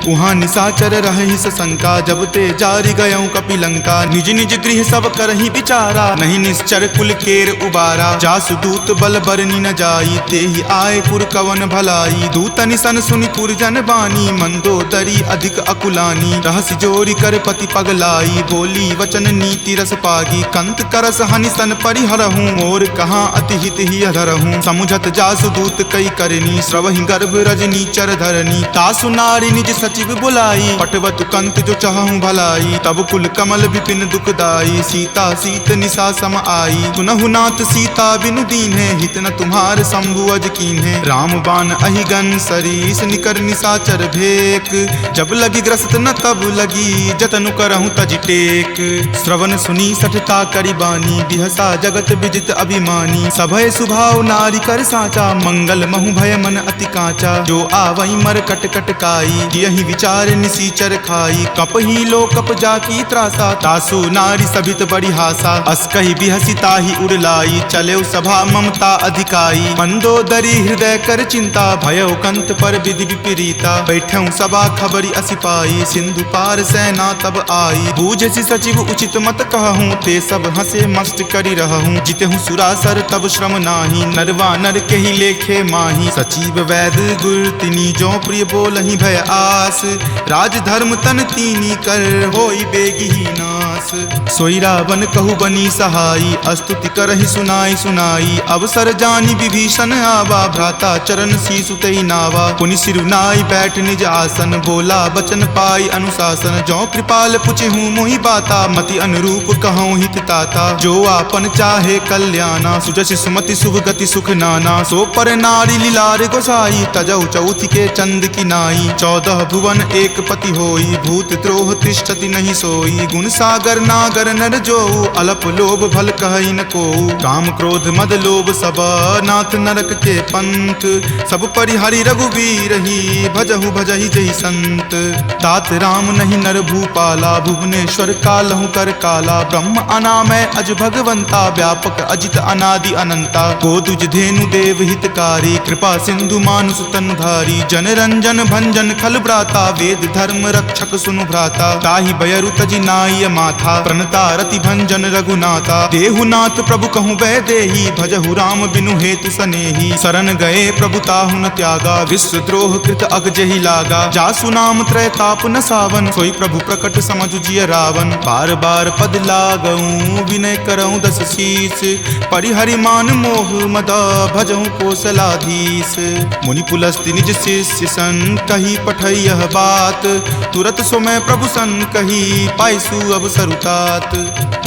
उहाँ निशाचर रहहि सशंका, जब ते जारि गयऊँ कपिलंका। निज निज गृह सब करहि विचारा, नहीं निश्चर कुल केर उबारा। जासु दूत बल बरनि न जाई, तेहि आए पुर कवन भलाई। दूत निसन सुनि पुरजन बानी, मंदोदरी अधिक अकुलानी। रहसि जोरी कर पति पगलाई, बोली वचन नीति रस पागी। कंत करस हनि सन परिहरहूँ, मोर कहाँ अति हित ही अधरहूँ। समुझत जासु दूत कई करनी, स्रवहि गर्भ रजनी चर धरनी। तासु नारी निज सचिव बुलाई, पटवतु कंत जो चाहूँ भलाई। तब कुल कमल विपिन दुखदाई, सीता सीत निशा सम आई। सुनहु नाथ सीता बिनु दीन्हे, हित न तुम्हार शंभु अज कीन्हे। राम बाण अहिगन सरीस, निकर निशाचर भेक। जब लगी ग्रस्त न तब लगी, जतनु करहूँ तज टेक। श्रवण सुनी सठता करि बानी, बिहसा जगत विजित अभिमानी। सभय सुभाव नारी कर साचा, मंगल महु भय मन अति काचा। जो आवई मर कट कट काई, यही विचार निसीचर खाई। कप ही लो कप जाकी त्रासा, तासु नारी सभित बड़ी हासा। अस कही बिहसी ताही उड़लाई, चले सभा ममता अधिकाई। मंदोदरी हृदय कर चिंता, भयो कंत पर विधि विपरीता। बैठऊँ सभा खबरी असिपाई, सिंधु पार सेना तब आई। बूझसी सचिव उचित मत कहूँ, ते सब हंसे मस्त करी रहूँ। जितहूँ सुरासर तब श्रम नाही, नरवा नर के ही लेखे माही। सचिव वैद गुर तिनी, जो प्रिय बोलहि भय आस। राज धर्म तन तीनी कर, होई बेगी ही नास। सोई रावण कहु बनी सहाई, स्तुति करहि सुनाई सुनाई। अवसर जानी विभीषण आवा, भ्राता चरण शीसु तेहि नावा। पुनि सिरुनाई बैठ निज आसन, बोला बचन पाई अनुशासन। जो कृपाल पुछहूँ मोहि बाता, मति अनुरूप कहूँ हित ताता। जो आपन चाहे कल्याणा, सुजस सुमति शुभ गति सुख नाना। सो पर नारी लीलार गोसाई, तजौ चौथि के चंद की नाई। 14 भुवन एक पति होई, भूत द्रोह तिष्ठति नहीं सोई। गुण सागर नागर नर जो, अलप लोभ भल कहई न को। काम क्रोध मद लोभ सब, नाथ नरक के पंथ। सब परिहरि रघुवीर ही, भजहु भजहि जहि संत। तात राम नहीं नर भूपाला, भुवनेश्वर कालहु कर काला। ब्रह्म अनामय अज भगवंता, व्यापक अजित अनादि अनंता। गोदुज धेनु देव हितकारी, कृपा सिंधु मानुष तनधारी। जन रंजन भंजन खल भ्राता, वेद धर्म रक्षक सुनु भ्राता। ताहि बयरु तजि नाय माथा, प्रणता रति भंजन रघुनाथा। देहुनाथ प्रभु कहूँ वै देही, भजहु राम बिनु हेतु सनेही। शरण गए प्रभु ताहु न त्यागा, विश्व द्रोह कृत अग जहि लागा। जासु नाम त्रय ताप न सावन, सोई प्रभु प्रकट समझ जिय रावण। बार बार पद लागऊँ, विनय करऊँ दस शीस। परिहरि मान मोह मद, भजहु कौशलाधीश। मुनि पुलस्ति निज शिष्य सन, कही पठई यह बात। तुरत सो मैं प्रभु सन कही, पाइसु अब सरुतात।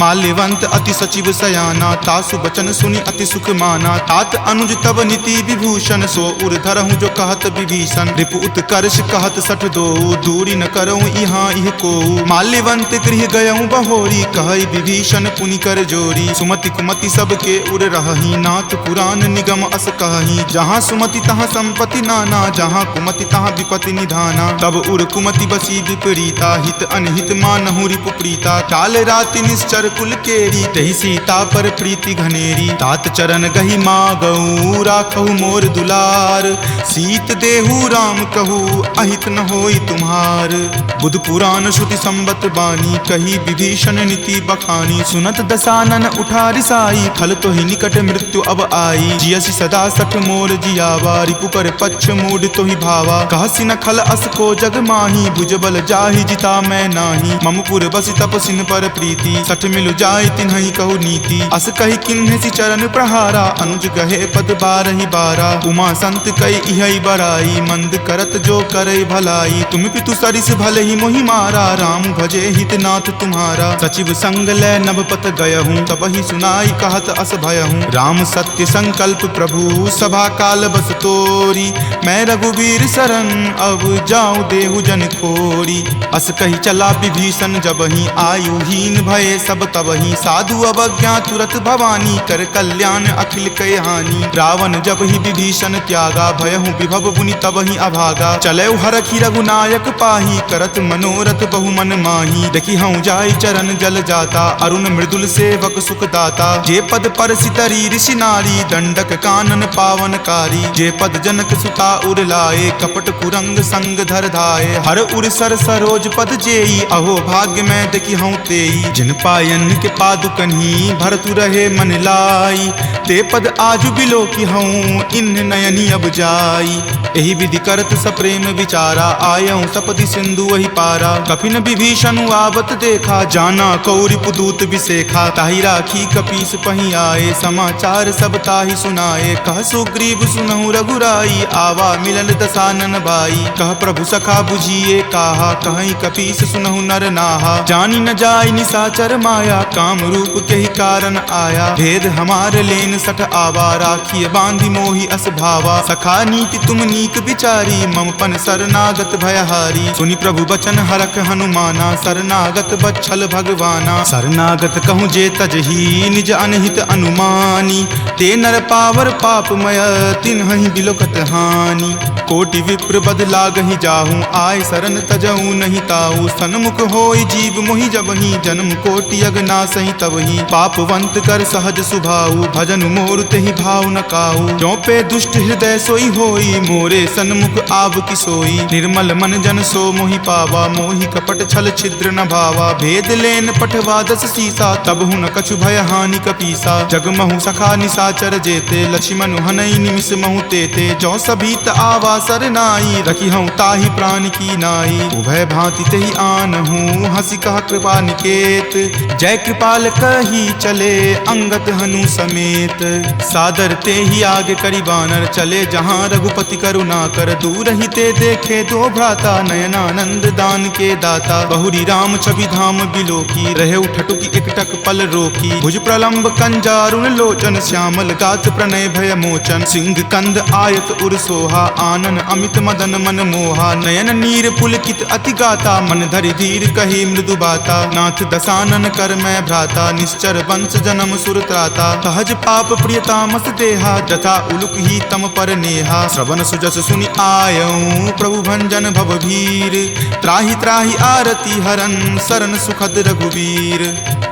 माल्यवंत अति सचिव सयाना, तासु बचन सुनि अति सुख माना। तात अनुज तब नीति विभूषण, सो उर धरहूँ जो कहत विभीषण। रिपु उत्कर्ष कहत सठ दो, दूरी न करऊँ यहाँ इह को। माल्यवंत गृह गयऊँ बहोरी, कहई विभीषण पुनि कर जोरी। सुमति कुमति सबके उर रहही, नाथ पुराण निगम अस कहही। जहाँ सुमति तहाँ संपत्ति नाना, जहाँ कुमति तहाँ विपत्ति निधाना। तब उर कुमति बसी विपरीता, हित अनहित मानहु रिपु प्रीता। काल राति निश्चर कुल केरी, तहि सीता पर प्रीति घनेरी। तात चरण गहि मागऊ, राखहु मोर दुलार। सीत देहु राम कहू, अहित न होई तुम्हार। बुध पुराण श्रुति संबत बानी, कही विभीषण नीति बखानी। सुनत दसानन उठा रिसाई, खल तो ही निकट मृत्यु अब आई। जियसि सदा सठ मोर जियावा, रिपु पर पक्ष मूड तो ही भावा। कहसि न खल अस को जग माही, भुजबल जाहि ताहि जिता मैं नाही। ममपुर बसि तपसिन पर प्रीति, सठ मिलु जाय तिन्हि कहु नीति। अस कहि किन्हे सि चरण प्रहारा, अनुज गहे पद बारहि बारा। उमा संत कई इहै बड़ाई, मंद करत जो करे भलाई। तुम पितु सरिस भले ही मोहि मारा, राम भजे हितनाथ तुम्हारा। सचिव संग लै नभपत गयहूँ, तब ही सुनाई कहत अस भयहूँ। राम सत्य संकल्प प्रभु, सभा काल बस तोरी। मैं रघुवीर शरण, अब जाऊँ देहु जन खोरी। अस कही चला विभीषण जबहि, आयुहीन भये सब तबहि। साधु अवज्ञा तुरत भवानी, कर कल्याण अखिल कय हानि। रावण जब ही विभीषण त्यागा, भयहु विभव बुनि तबहि अभागा। चलऊ हरखि रघुनायक पाही, करत मनोरथ बहु मन माही। देखि हऊँ जाय चरण जल जाता, अरुण मृदुल सेवक सुख दाता। जे पद पर सितरी ऋषि नारी, दंडक कानन पावनकारी। जे पद जनक सुता उर लाए, कपट कुरंग संग धर धाये। हर उर सर सरोज पद जेई, अहो भाग्य मैं देखि हऊँ तेई। जिन पायन के पादुकन्ही, भरतु रहे मन लाई। ते पद आजु बिलो की हूँ, इन नयनी अब जाई। एहि विधि करत सप्रेम विचारा, आयऊँ सपदि सिंधु वही पारा। कपिन विभीषण आवत देखा, जाना कौरि पुदूत विसेखा। ताहि राखी कपीस पही आए, समाचार सब ताहि सुनाए। कह सुग्रीव सुनहु रघुराई, आवा मिलन दसानन भाई। कह प्रभु सखा बुझिए काहा, कहीं कपीस सुनहु नर नाहा। जानी न जाय निसाचर माया, काम रूप के ही कारण आया। भेद हमार लेन सठ आवा, राखिए बांधि मोहि अस भावा। सखा नीति तुम नीक विचारी, ममपन शरणागत भयहारी। सुनि प्रभु बचन हरख हनुमाना, शरणागत बच्छल भगवाना। शरणागत कहूँ जे तजही, निज अनहित अनुमानी। ते नर पावर पापमय, तिन्हि बिलोकत हानि। कोटि विप्र बद लागहि जाहूँ, आय शरण तजहूँ नहीं ताऊ। सन्मुख होय जीव मोहि जबहि, जन्म कोटि अगनासहि तबहि। पापवंत कर सहज सुभाऊ, भजन मोर तेहि भाव न काऊ। जो पे दुष्ट हृदय सोई होई, मोरे सन्मुख आब की सोई। निर्मल मन जन सो मोहि पावा, मोहि कपट छल छिद्र न भावा। भेद लेन पठवा दस सीसा, तब हूँ न कछु भय हानि कपीसा। जगमहु सखा निसाचर जेते, लक्ष्मण हनई निमिष महु तेते। जो सभीत आवा सरनाई, रखी हूँ ताहि प्राण की नाई। उभय भांति तेहि आनहूँ, हंसी कह कृपा निकेत। जय कृपाल कही चले, अंगत हनु समेत। सादर ते ही आगे करी बानर, चले जहाँ रघुपति करुणा कर। दूर ही ते देखे दो भ्राता, नयनानंद दान के दाता। बहुरी राम छवि धाम बिलोकी, रहे उठटुकी एकटक पल रोकी। भुज प्रलंब कंजारुण लोचन, श्यामल गात प्रणय भय मोचन। सिंह कंद आयत उर सोहा, आनन अमित मदन मन मोहा। नयन नीर पुलकित अति गाता, मन धरि धीर कही मृदु बाता। नाथ दसानन कर मैं भ्राता, निश्चर वंश जन्म सुर त्राता। सहज पाप प्रियतामस देहा, जथा उलुक ही तम पर नेहा। श्रवण सुजस सुनि आयऊँ, प्रभु भंजन भव भीर। त्राहि त्राहि आरती हरन, शरण सुखद रघुवीर।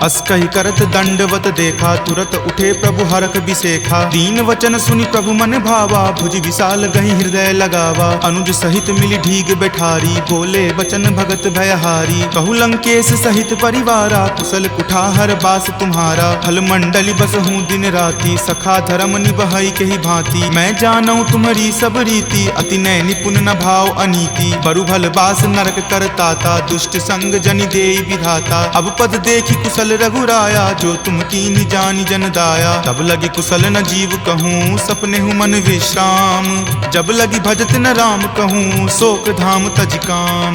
अस कहि करत दंडवत देखा, तुरत उठे प्रभु हरख बिसेखा। दीन वचन सुनि प्रभु मन भावा, भुज विशाल गहि हृदय लगावा। अनुज सहित मिली ढीग बैठारी, बोले वचन भगत भयहारी। कहु लंकेश सहित परिवारा, कुशल कुठार बास तुम्हारा। फल मंडली बस हूँ दिन राति, सखा धर्म निबहई के ही भांति। मैं जानऊँ तुम्हारी सब रीति, अति नय निपुण न भाव अनीति। बरु भल बास नरक करताता, दुष्ट संग जनि देई विधाता। अब पद देखी कुशल रघुराया, जो तुम कीन्ही जानि जन दाया। तब लगी कुशल न जीव कहूँ, सपने हूँ मन विश्राम। जब लगी भजत न राम कहूँ, शोक धाम तज काम।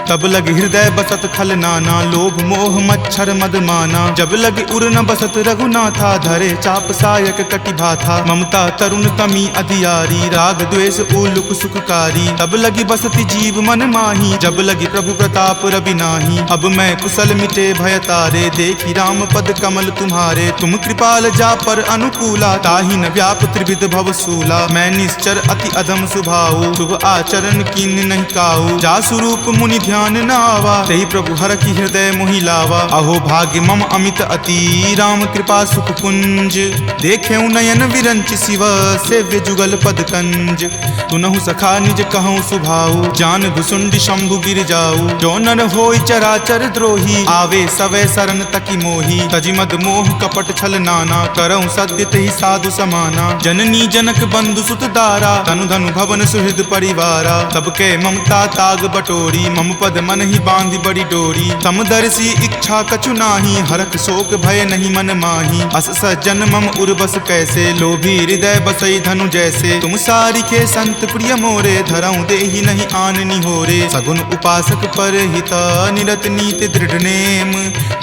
तब लगी हृदय बसत खल नाना, लोभ मोह मच्छर मद माना। जब लगी उर न बसत रघुनाथा, धरे चाप सायक कटि भाथा। ममता तरुण तमी अधियारी, राग द्वेष उलुक सुखकारी। तब लगी बसति जीव मन माही, जब लगी प्रभु प्रताप रवि नाही। अब मैं कुशल मिटे भय तारे, देखी राम पद कमल तुम्हारे। तुम कृपाल जा पर अनुकूला, ताहि न व्याप त्रिविध भव सूला। मैं निश्चर अति अधम सुभाऊ, शुभ आचरण कीन नहीं काऊ। जा स्वरूप मुनि ध्यान न आवा, तेहि प्रभु हर की हृदय मोहि लावा। अहो भाग्य मम अमित अति, राम कृपा सुख पुंज। देखे नयन विरंच शिव, सेव्य जुगल पद कंज। तुनहु सखा निज कहूँ सुभाऊ, जान भुसुंडी शंभु गिर जाऊ। जो नर होय चराचर द्रोही, आवे सवै शरण तकी मोही। तजि मद मोह कपट छल नाना, करऊँ सद्य तेहि साधु समाना। जननी जनक बंधु सुत दारा, तनु धनु भवन सुहृद परिवारा। तब के ममता ताग बटोरी, मम पद मन ही बांधी बड़ी डोरी। तम दर्शी इच्छा कछु नाही, हरख शोक भय नहीं मन माही। अस सज्जन मम उर्बस कैसे, लोभी हृदय बसई धनु जैसे। तुम सारिखे संत प्रिय मोरे, धरऊं देहि नहीं आन निहोरे। सगुन उपासक पर हिता, निरत नीति दृढ़ नेम।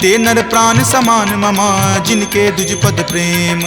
ते नर प्राण समान ममा, जिनके दुज पद प्रेम।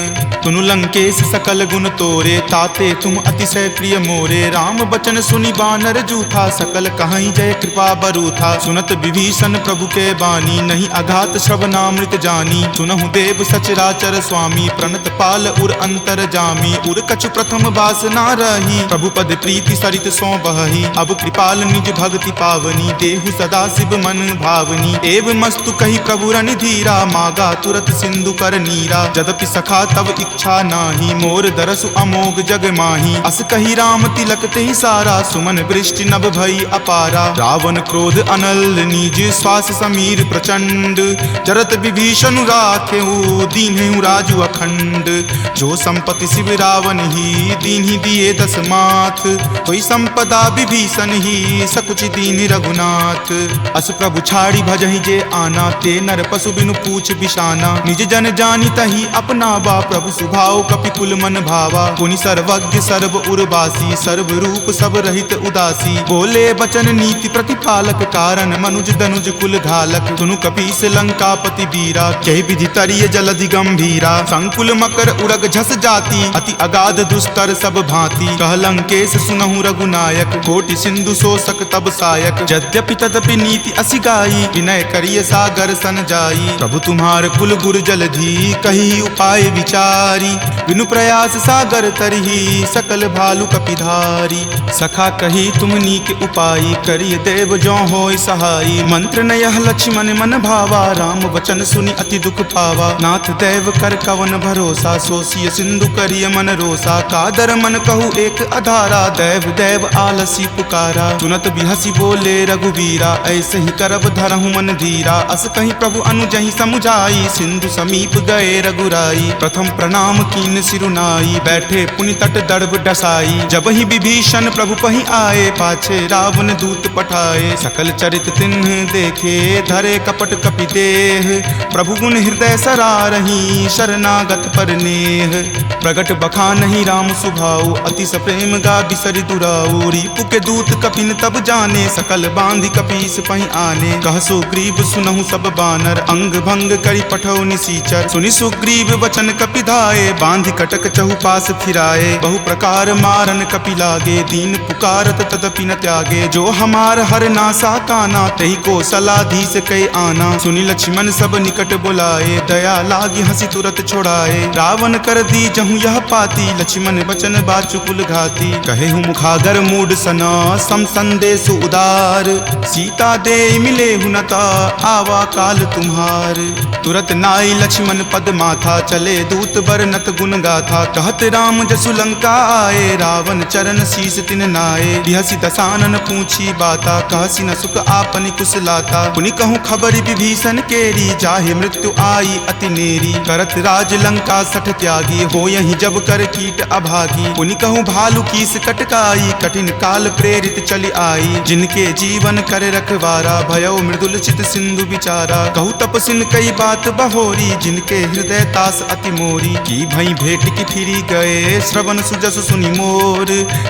तुनु लंकेश सकल गुण तोरे, ताते तुम अतिशय प्रिय मोरे। राम बचन सुनि बानर जूथा, सकल कहाई जय कृपा बरूथा। सुनत विभीषण प्रभु के बानी, नहीं अघात श्रवणामृत जानी। सुनहु देव सचराचर स्वामी, प्रणत पाल उर अंतर जामी। उर कछु प्रथम बास ना रही, प्रभु पद प्रीति सरित सो बही। अब कृपाल निज भक्ति पावनी, देहु सदा शिव मन भावनी। एव मस्तु कही प्रभु रण धीरा, मागा तुरत सिंधु कर नीरा। जदपि सखा तब इच्छा नाही, मोर दरसु अमोघ जग माही। अस कही राम तिलक तेहि सारा, सुमन वृष्टि नभ भई अपारा। रावण क्रोध अनल निज, श्वास समीर प्रचंड। जरत विभीषण राखेहु, दीन्हु राजु अखंड। जो संपत्ति शिव रावण ही, दीन्हि दिए दस माथ। कोई संपदा विभीषण ही, सकुच दीन रघुनाथ। अस प्रभु छाड़ी भजहि जे आना, ते नर पशु बिनु पूछ बिशाना। निज जन जानी तहि अपनावा, प्रभु सुभाव कपिकुल मन भावा। पुनि सर्वज्ञ सर्व उर्वासी, सर्व रूप सब रहित उदासी। बोले बचन नीति प्रतिपालक, कारण मनुज दनुज कुल घालक। सुनु कपीस लंकापति वीरा, कहि विधि तरिय जलधि गंभीरा। संकुल मकर उड़ग झस जाति, अति अगाध दुस्तर सब भांति। कह लंकेश सुनहु रघुनायक, कोटि सिंधु शोषक तब सायक। यद्यपि तदपि नीति असि गाई, विनय करिय सागर सन जाई। प्रभु तुम्हार कुल गुर जलधि, कही उपाय विचारी। बिनु प्रयास सागर तरही, सकल भालु कपिधारी। सखा कही तुम नीक उपाई, करिय देव जो होय सहाई। मंत्र नयह लक्ष्मण मन भावा, राम वचन सुनि अति दुख पावा। नाथ देव कर कवन भरोसा, सोसिय सिंधु करिय मन रोसा। कादर मन कहु एक अधारा, देव देव आलसी पुकारा। सुनत बिहसी बोले रघुवीरा, ऐसे ही करब धरहु मन धीरा। अस कहीं प्रभु अनुजहि समुझाई, सिंधु समीप गए रघुराई। प्रथम प्रणाम कीन सिरुनाई, बैठे पुनि तट दर्भ डसाई। जब ही विभीषण प्रभु पहि आए, पाछे रावण दूत पठाए। सकल चरित तिन्ह देखे, धरे कपट कपि देह। प्रभु गुण हृदय सरारही, शरणागत पर नेह। प्रगट बखानहि राम सुभाऊ, अति सप्रेम गा बिसरि दुराऊ। रिपु के दूत कपिन तब जाने, सकल बांधि कपीस पहि आने। कह सुग्रीव सुनहु सब बानर, अंग भंग करि पठौ निसीचर। सुनि सुग्रीव वचन कपिधाए, बांधि कटक चहुपास फिराए। बहु प्रकार मारन कपि लागे, दीन पुकारत तदपि न त्यागे। जो हमार हर नासा काना, तहि को सलाधीस कै आना। सुनि लक्ष्मण सब निकट बुलाए, दया लागी हंसी तुरत छोड़ाए। रावण कर दी जहु यह पाती, लक्ष्मण बचन बाचु कुल घाती। कहे हूँ मुखागर मूड सना, सम संदेश उदार। सीता दे मिले हुनता, आवा काल तुम्हार। तुरत नाई लक्ष्मण पद माथा, चले दूत बरनत गुण गाथा। कहत राम जसु लंका आए, रावण चरण शीस तिन नाये। बिहसी दसानन पूछी बाता, कहसी न सुख आपनि कुशलाता। पुनि कहूँ खबरि विभीषण केरी, जाहे मृत्यु आई अति नेरी। करत राज लंका सठ त्यागी, हो यही जब कर कीट अभागी। पुनि कहूँ भालु कीस कटकाई, कठिन काल प्रेरित चली आई। जिनके जीवन कर रखवारा, भयो मृदुल चित सिंधु विचारा। कहूँ तपसिन कई बात बहोरी, जिनके हृदय तास अति मोरी। की भई भेट की फिरी गए, श्रवण सुजस सुनि मोर।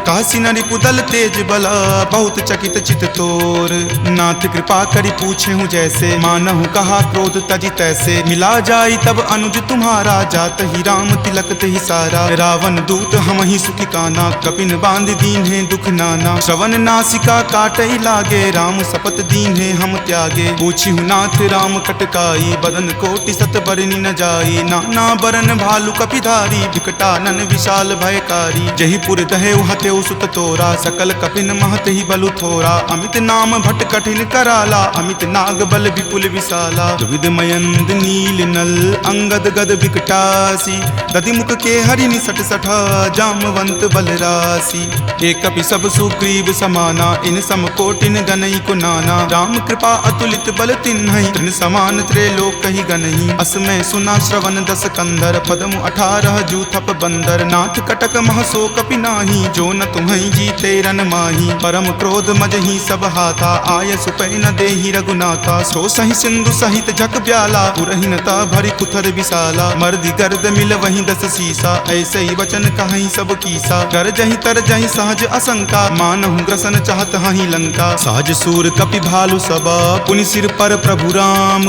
कहसी न रिपुदल तेज बला, बहुत चकित चित तोर। नाथ कृपा करि पूछे हूँ जैसे, मानहु कहा क्रोध तजि तैसे। मिला जाई तब अनुज तुम्हारा, जात ही राम तिलक तेहि सारा। रावण दूत हम ही सुखी काना, कपिन बांध दीन है दुख नाना। श्रवण नासिका काटई लागे, राम सपत दीन है हम त्यागे। पूछी हूँ नाथ राम कटकाई, बदन कोटि सत बरनी न जाई। नाना बरन भालु कपिधारी, विकटानन विशाल भयकारी। जही पुर दहेउ हतेउ सुत तोरा, सकल कपिन महत ही बलु थोरा। अमित नाम भट कठिन कराला, अमित नाग बल विपुल विशाला। द्विविध मयंद नील नल, अंगद गद विकटासी। दधि मुख के हरि निसट सठा, जामवंत बल राशि। एक कपि सब सुग्रीव समाना, इन सम कोटिन गनई को नाना। राम कृपा अतुलित बल तिन्हई, तृण समान त्रैलोक कहि गनहि। असमय सुना श्रवण दस कंधर, पदमु 18 जूथप बंदर। नाथ कटक महसो कपि नाही, जो न तुम्हें जीते रन माही। परम क्रोध मजही सब हाथा, आय सुपै न देहि रघुनाथा। सो सही सिंधु सहित झक ब्याला, पुरहीनता भरी कुथर विशाला। मर्दी गर्द मिल वहीं 10 सीसा, ऐसे ही वचन कहीं सब कीसा। कर जही तर जही सहज असंका, मानहु ग्रसन चाहत हहीं लंका। सहज सूर कपि भालु सबा, पुनि सिर पर प्रभु राम।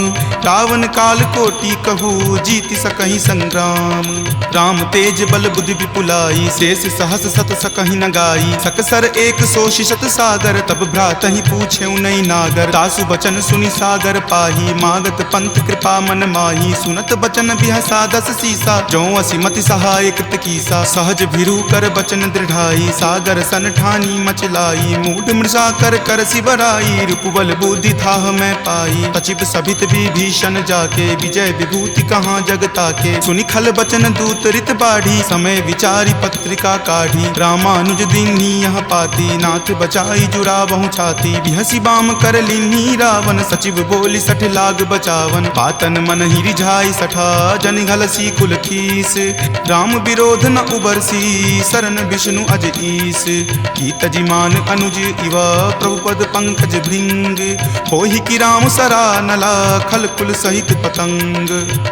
रावण काल कोटि कहू, जीति सकहि संग्राम। राम तेज बल बुद्धि विपुलाई, शेष सहस सत सकहि न गाई। सकसर एक सोषि शत सागर, तब भ्रातहि पूछेउ नहीं नागर। तासु बचन सुनि सागर पाही, मागत पंथ कृपा मन माही। सुनत बचन बिहसा 10 सीसा, जो असि मति सहाय कृत कीसा। सहज भिरू कर बचन दृढ़ाई, सागर सन ठानी मचलाई। मूढ़ मृषा कर कर सिबराई, रिपुबल बुद्धि थाह मैं पाई। सचिव सभित विभीषण जाके, विजय विभूति कहाँ जगता के। सुनि खल बचन दूत रित बाढ़ी, समय विचारी पत्रिका काढ़ी। रामानुज दीन्ही यह पाती, नाथ बचाई जुड़ावहु छाती। बिहसी बाम कर लीन्ही रावण, सचिव बोली सठ लाग बचावन। पातन मन ही रिझाई सठा, जन घलसी कुल खीस। राम विरोध न उबरसी, शरण विष्णु अज ईस। की तजिमान अनुज इवा, प्रभुपद पंकज भृंग। होहि की राम सरा नला, खल कुल सहित पतंग।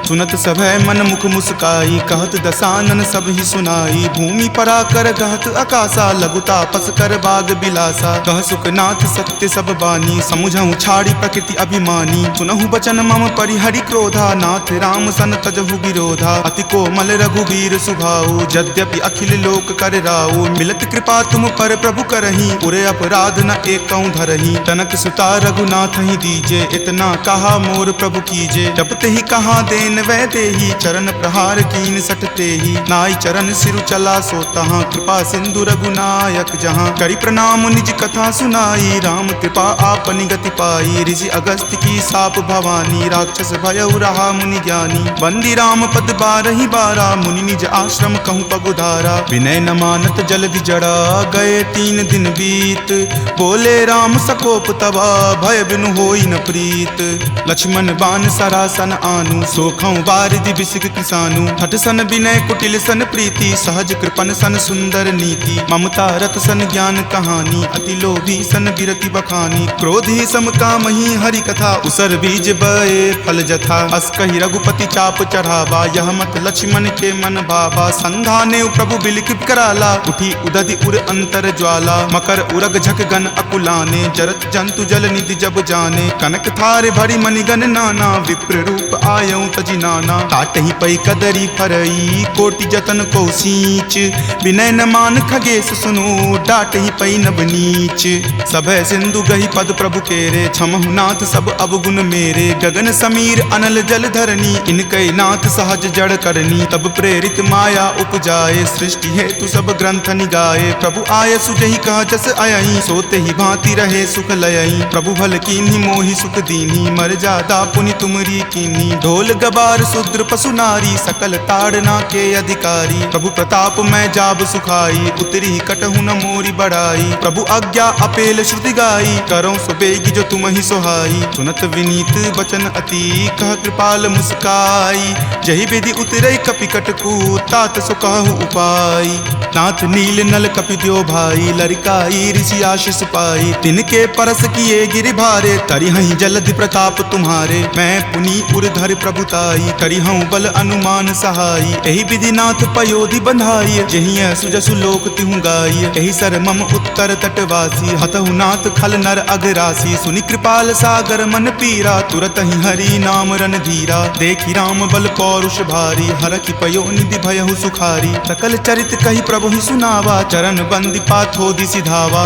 सुनत सभय मन मुख मुस्काई, कहत दसानन सब ही सुनाई। भूमि परा कर गहत आकाशा, लघु तापस कर बाग बिलासा। कह सुखनाथ सत्य सब बानी, समुझहु छाड़ी प्रकृति अभिमानी। सुनहु बचन मम परिहरि क्रोधा, नाथ राम सन तजहु विरोधा। अति कोमल रघुबीर सुभाऊ, यद्यपि अखिल लोक कर राऊ। मिलत कृपा तुम पर प्रभु करही, उरे अपराध न एकौ धरही। तनक सुता रघुनाथ ही दीजे, इतना कहा मोर प्रभु कीजे। जपते ही कहा देन वै देही, चरण प्रहार कीन सटते ही। नाई चरण सिरु चला सो तहाँ, कृपा सिंधु रघुनायक जहाँ। करि प्रणाम निज कथा सुनाई, राम कृपा आपनि गति पाई। ऋषि अगस्त्य की साप भवानी, राक्षस भयउ रहा मुनि ज्ञानी। बंदी राम पद 12 बारा, मुनि निज आश्रम कहूँ पगुधारा। विनय न मानत जलधि जड़ा, गए 3 दिन बीत। बोले राम सकोप तबा, भय बिनु होई न प्रीत। लक्ष्मण बान सरासन आनु, सोखौ बारिधि बिसिक किसानु। हठ सन विनय कुटिल सन प्रीति, सहज कृपन सन सुंदर नीति। ममता रत सन ज्ञान कहानी, अति लोभी सन बिरति बखानी। क्रोधी सम कामहि हरि कथा, उसर बीज बए फल जथा। अस कहि रघुपति चाप चढ़ावा, यह मत लक्ष्मण के मन भावा। संधाने प्रभु बिलिख कराला, उठी उदधि उर अंतर ज्वाला। मकर उरग झक गन अकुलाने, जरत जंतु जल निधि जब जाने। कनक थारे भरी मणिगन नाना, विप्र रूप आयऊ तजि नाना। काटहि पै कदरी फरई, कोटि जतन को सींच। विनय न मान खगेश सुनो, डाटहि पै नभ नीच। सभय सिंधु गहि पद प्रभु केरे, क्षमहु नाथ सब अवगुण मेरे। गगन समीर अनल जल धरनी, इनकै नाथ सहज जड़ करनी। तब प्रेरित माया उपजाए, सृष्टि हेतु सब ग्रंथ निगाए। प्रभु आय सुजहि कह जस अयहि, सोते ही भांति रहे सुख लयहि। प्रभु भल कीन्ही मोहि सुख दीन्ही, मर जादा पुनि तुमरी कीन्ही। ढोल गबार शूद्र पशु नारी, सकल ताड़ना के अधिकारी। प्रभु प्रताप मैं जाब सुखाई, उतरी कटहु न मोरी बढ़ाई। प्रभु आज्ञा अपेल श्रुति गाई, करौं सुबेगी जो तुम ही सोहाई। सुनत विनीत बचन अति, कह कृपाल मुस्काई। जहि विधि उतरई कपि कटकू, तात सो कहु उपाय। नाथ नील नल कपि द्यो भाई, लरिकाई ऋषि आशीष पाई। तिनके परस किए गिरि भारे, तरिहहि जलधि प्रताप तुम्हारे। मैं पुनि उरधर प्रभुताई, करिहऊँ बल अनुमान सहाई। एहि विधि नाथ पयोधि बंधाई, जहिं सुजसु लोक तिहु गाई। एहि सर मम उत्तर तटवासी, हतहु नाथ खल नर अगरासी। सुनि कृपाल सागर मन पीरा, तुरत ही हरि नाम रन धीरा। देखि राम बल पौरुष भारी, हरखि पयो निधि भयहु सुखारी। सकल चरित कहि प्रभु ही सुनावा, चरण बंदी पाथोधि सिधावा।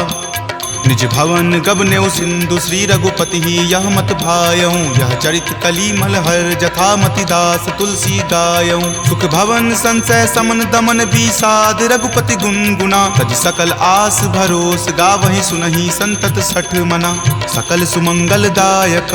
निज भवन गबनेउ सिंधु, श्री रघुपति ही यह मत भायऊँ। यह चरित कली मलहर, जथा मति दास तुलसी गायऊँ। सुख भवन संशय समन दमन बीसाद, रघुपति गुनगुना। तज सकल आस भरोस, गावहि सुनहि संतत सठ मना। सकल सुमंगल दायक,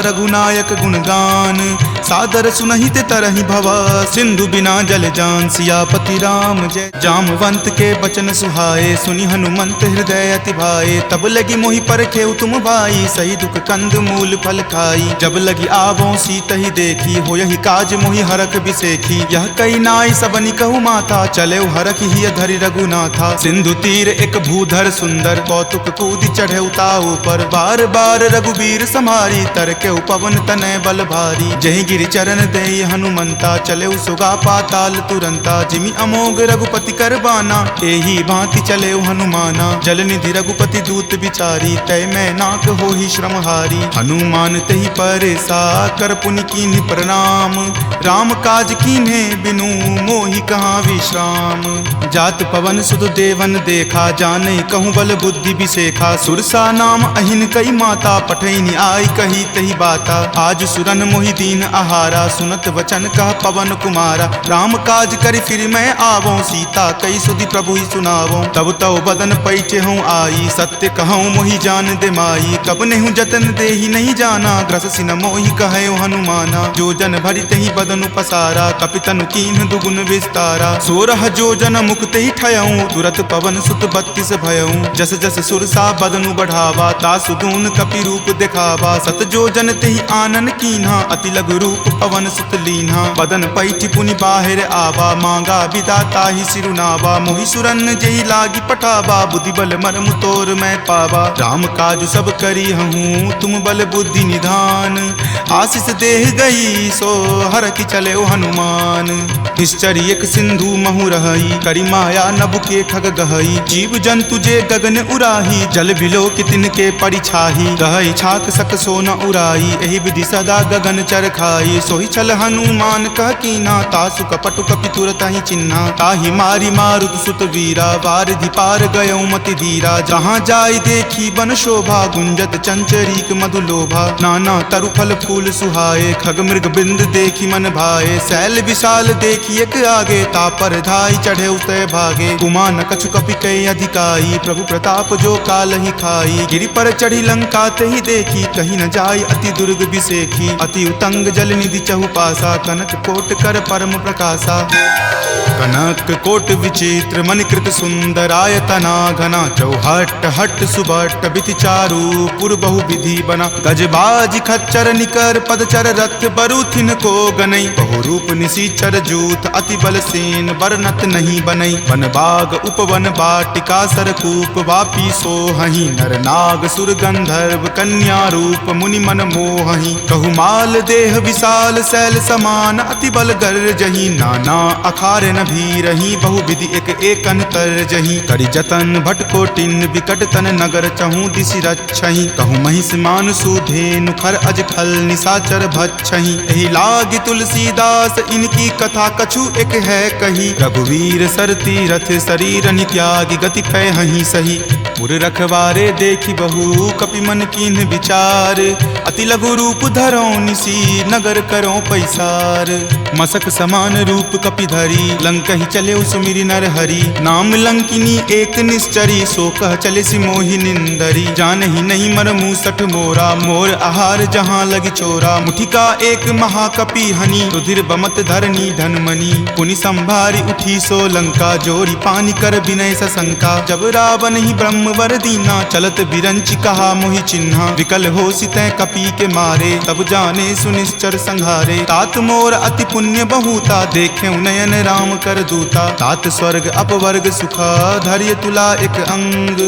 रघुनायक गुणगान। सादर सुनहि ते तरहि भवा, सिंधु बिना जल जान। सियापति राम जय। जामवंत के बचन सुहाए, सुनि हनुमंत हृदय अति भाए। तब तब लगी मोहि परखे तुम भाई, सही दुख कंद मूल फल खाई। जब लगी आवों सीत ही देखी, हो यही काज मोहि हरख बिसेखी। यह कई नाई सबनि कहु माथा, चले हरख ही धरि रघुनाथा। सिंधु तीर एक भूधर सुंदर, कौतुक कूद चढ़े उताऊ पर। बार बार रघुबीर सम्हारी, तरके पवन तनय बल भारी। जहि गिरि चरण देहि हनुमंता, चले सुगा पाताल तुरंता। जिमि अमोघ रघुपति कर बाना, एही भांति चले हनुमाना। जल निधि रघुपति दूत बिचारी, तय मैं नाक होहि श्रमहारी। हनुमान तहि परेसा, कर पुनि कीन्हि प्रणाम। राम काज कीन्हे बिनु, मोहि कहाँ विश्राम। जात पवन सुत देवन देखा, जाने कहूँ बल बुद्धि बिसेखा। सुरसा नाम अहिन कई माता, पठैनि आई कही तही बाता। आज सुरन मोहि दीन आहारा, सुनत वचन कह पवन कुमारा। राम काज करि फिर मैं आवों, सीता कई सुधि प्रभु ही सुनावों। तब तव बदन पैचे हूँ आई, सत्य कहूँ मोहि जान दे माई। कब नेहु जतन देहि नहीं जाना, ग्रस सिन मोहि कहयो हनुमाना। जो जन भरि तहि बदनु पसारा, कपितनु कीन्ह दुगुन विस्तारा। 16 जो जन मुक्त ही ठयऊँ, तुरत पवन सुत 32 भयऊँ। जस जस सुरसा बदनु बढ़ावा, तासु दून कपि रूप दिखावा। सत जो जन तेहि आनन कीन्हा, अति लघु रूप पवन सुत लीन्हा। बदन पैठि पुनि बाहिर आवा, मांगा बिदा ताहि सिरुनावा। मोहि सुरन जेहि लागी पठावा, बुद्धि बल मर्म तोर मैं पावा। राम काज सब करी हूँ, तुम बल बुद्धि निधान। आशीष देह गई सो हरखि चले हनुमान। निश्चर एक सिंधु महु रहई, करी माया नभ के खग गहई। जीव जंतु जे गगन उराही, जल बिलो कि तिनके परिछाही। गहई छाक सक सो न उराई, एहि विधि सदा गगन चर खाई। सोहि छल हनुमान कह कीन्हा, तासु कपटु कपि तुरत ही चिन्हा। ताहि मारी मारुत सुत वीरा, वारिधि पार गयो मति धीरा। जहाँ जाय देखी बन शोभा, गुंजत चंचरीक मधु लोभा। नाना तरु फल फूल सुहाए, खग मृग बिंद देखी मन भाए। शैल विशाल देखी एक आगे, तापर धाई चढ़े उतय भागे। कुमान कछु कपि कई अधिकाई, प्रभु प्रताप जो काल ही खाई। गिरि पर चढ़ी लंका तेहि देखी, कहीं न जाय अति दुर्ग बिसेखी। अति उतंग जल निधि चहुपासा, कनक कोट कर परम प्रकाशा। कनक कोट विचित्र मणिकृत सुंदरायतना घना। चौहट हट सुबट बिति चारु, पुर बहु विधि बना। गजबाज खच्चर निकर पदचर, रथ बरुथिन को गनई। बहु रूप निशिचर जूथ, अति बल सेन बरनत नहीं बनई। वन बाग उपवन बाटिका सरकूप, वापी सोहहि। नर नाग सुर गंधर्व कन्या रूप, मुनि मन मोहहि। कहु माल देह विशाल शैल समान, अति बल गर्जहि। नाना अखार न भीरहि, बहु विधि एक एकन तरजहि। करि जतन भटकोटिन विकट तन, नगर चहु दिशि रक्षहि। कहु महिष मान सुधेनु, खर अज खल निशाचर भक्षहि। एहि लागी तुलसीदास, इनकी कथा कछु एक है कही। रघुवीर सर तीरथ शरीर त्यागी, गति पै हहि सही। पुर रखवारे देखी बहु, कपि मन कीन्ह विचार। अति लघु रूप धरो निसी, नगर करो पैसार। मसक समान रूप कपि धरी, लंकहि चले सुमिरि नर हरि। नाम लंकिनी एक निश्चरी, सो कह चले सि मोहि निंदरी। जानहि नहीं मर मूसठ मोरा, मोर आहार जहाँ लगी चोरा। मुठिका एक महाकपि हनि, रुधिर बमत धरनी धनमणि। पुनि संभारी उठी सो लंका, जोरी पानी कर विनय सशंका। जब रावण ही ब्रह्म वर दीना, चलत बिरंचि कहा मोहि चिन्हा। विकल हो सितै कपि के मारे, तब जाने सुनिश्चर संघारे। तात मोर अति पुण्य बहुता, देखे नयन राम कर दूता। तात स्वर्ग अपवर्ग सुखा, धैर्य तुला एक अंग।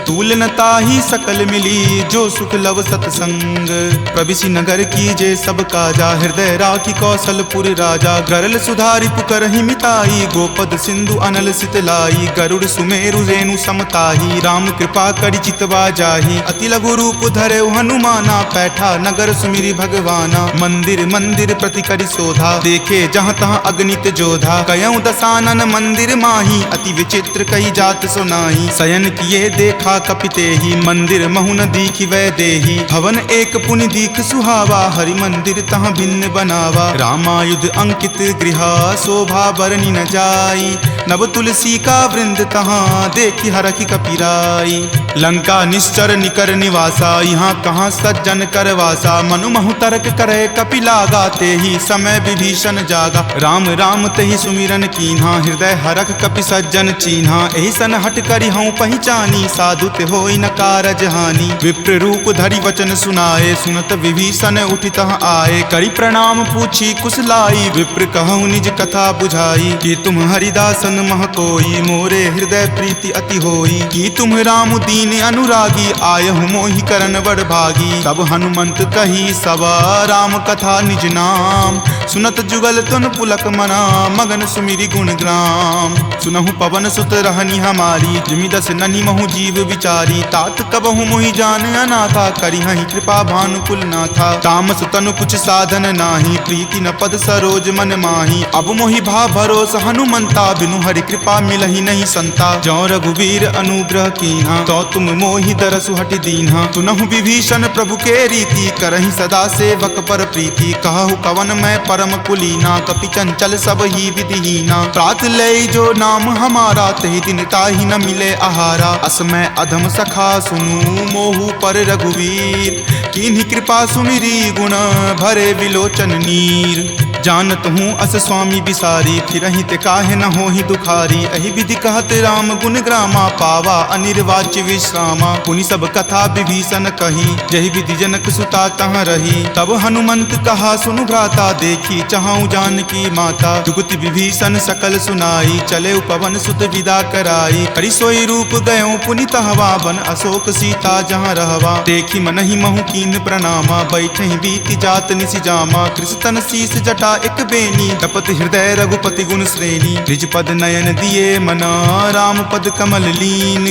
तूल न ताहि सकल मिली, जो सुख लव सतसंग। प्रविशि नगर कीजे सब काजा, हृदय राखी कौशलपुर राजा। गरल सुधारि पुकरहि मिताई, गोपद सिंधु अनल सितलाई। गरुड़ सुमेरु रेणु समताही, राम कृपा करि चितवा जाहि। अति लघु रूप धरे हनुमाना, पैठा नगर सुमिरि भगवाना। मंदिर मंदिर प्रति करि शोधा, देखे जहाँ तहाँ अगणित जोधा। कयऊ दसानन मंदिर माही, अति विचित्र कही जात सुनाही। शयन किए देखा कपितेहि, मंदिर महु न दीखि वै देहि। भवन एक पुनि दीख सुहावा, हरि मंदिर तहाँ भिन्न बनावा। रामायुध अंकित गृहा, शोभा बरनि न जाई। नव तुलसी का वृंद तहाँ, देखि हरखि कपिराई। लंका निश्चर निकर निवासा, यहाँ कहाँ सज्जन कर वासा। मनु महु तर्क करे कपि लागा, तेहि समय विभीषण जागा। राम राम तेहि सुमिरन कीन्हा, हृदय हरख कपि सज्जन चीन्हा। एहि सन हट करि हूँ पहचानी, साधु ते होई न कारज हानि। विप्र रूप धरि वचन सुनाए, सुनत विभीषण उठि तह आए। करि प्रणाम पूछी कुशलाई, विप्र कहूँ निज कथा बुझाई। कि तुम हरिदासन मह कोई, मोरे हृदय प्रीति अति होई। कि तुम राम दीन अनुरागी, आयहु मोहि करन बड़ भागी। तब हनुमंत कही सब राम कथा निज नाम, सुनत जुगल तुन पुलक मना, मगन सुमिरि गुण ग्राम। सुनहु पवन सुत रहनी हमारी, जिमि दस ननि महु जीव विचारी। तात कबहु मोहि जान अनाथा, करिहहि कृपा भानुकुल नाथा। तामस तनु कुछ साधन नाही, प्रीति न पद सरोज मन माही। अब मोहि भा भरोस हनुमंता, बिनु हरि कृपा मिलहि नहीं संता। जौ रघुवीर अनुग्रह कीन्हा, तो तुम मोहि दरसु हटि दीन्हा। सुनहु विभीषण प्रभु के रीति, करहि सदा सेवक पर प्रीति। कहु कवन मैं परम कुलीना, कपि चंचल सब ही विधिहीना। प्रात लय जो नाम हमारा, तहि दिन ताहि न मिले आहारा। अस मैं अधम सखा सुनु, मोहु पर रघुवीर। किन्हि कृपा सुमिरी, गुण भरे विलोचन नीर। जानत हूँ अस स्वामी बिसारी, फिरहि ते काहे न होहि दुखारी। एहि विधि कहत राम गुण ग्रामा, पावा अनिर्वाच्य विश्रामा। पुनि सब कथा विभीषण कही, जहि विधि जनक सुता तहाँ रही। तब हनुमंत कहा सुनु भ्राता, देखी चाहूँ जानकी माता। जुगति विभीषण सकल सुनाई, चले पवन सुत विदा कराई। करि सोई रूप गयो पुनि तहवा, बन अशोक सीता जहाँ रहवा। देखी मनहि महु कीन प्रणामा, बैठहि बीति जात निसि जामा। कृष्ण शीस जटा एक बेनी, तपत हृदय रघुपति गुण श्रेणी। निज पद नयन दिए मना, राम पद कमल लीन।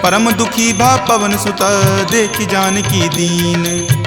परम दुखी भा पवन सुत, देखी जानकी दीन।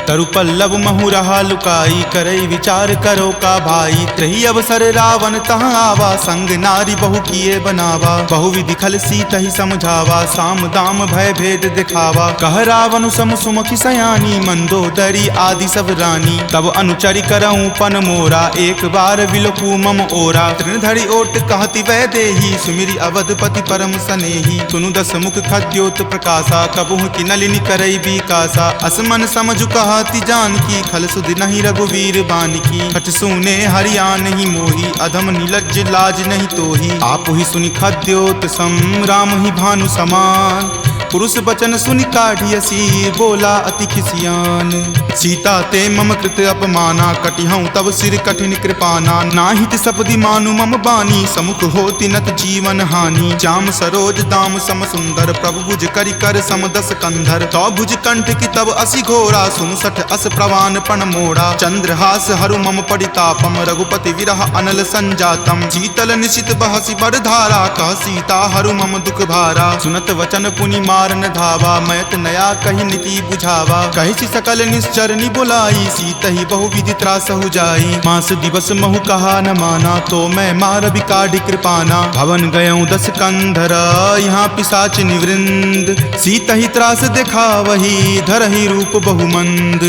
तरु पल्लव महु रहा लुकाई, करई विचार करो का भाई। त्रही अवसर रावण तहाँ आवा, संग नारी बहु किए बनावा। बहु विधि खल सीतहि समझावा, साम दाम भय भेद दिखावा। कह रावण सम सुमुखी सयानी, मंदोदरी आदि सब रानी। तब अनुचरि करऊँ पन मोरा, एक बार विलोकू मम ओरा। तृणधरि ओट कहति वै देही, सुमिरि अवधपति परम सनेही। सुनु दस मुख खद्योत प्रकाशा, कबहु की नलिनी करई बिकासा। असमन समझु कहति जानकी, खल सुधि नहीं रघुवीर बानकी। खट सुने हरिया नहीं मोही, अधम निलज्ज लाज नहीं तोही। आपु ही सुनि खद्योत सम, राम ही भानु समान। पुरुष बचन सुनि काढ़ियसी, बोला अति खिसियान। सीता ते मम कृत अपमाना, कटिहऊँ तब सिर कठिन कृपाना। नाहित सपदि मानु मम बानी, समुख होति नत जीवन हानि। जाम सरोज दाम सम सुंदर, प्रभु भुज करि कर सम दस कंधर। तो भुज कंठ की तब असि घोरा, सुनु सठ अस प्रवान पण मोड़ा। चंद्रहास हरु मम परितापम, रघुपति विरह अनल संजातम। शीतल निशित बहसि बड़ धारा, कह सीता हरु मम दुख भारा। सुनत वचन पुनि मारन धावा, मैत नया कही नीति बुझावा। कहि सकल निश्चरनि बुलाई, सीत ही बहु विधि त्रासहु जाई। मास दिवस महु कहा न माना, तो मैं मार बिकाढ़ि कृपाना। भवन गयऊँ दस कंधर, यहाँ पिशाच निवृंद। सीत ही त्रास देखा वही, धरहि रूप बहुमंद।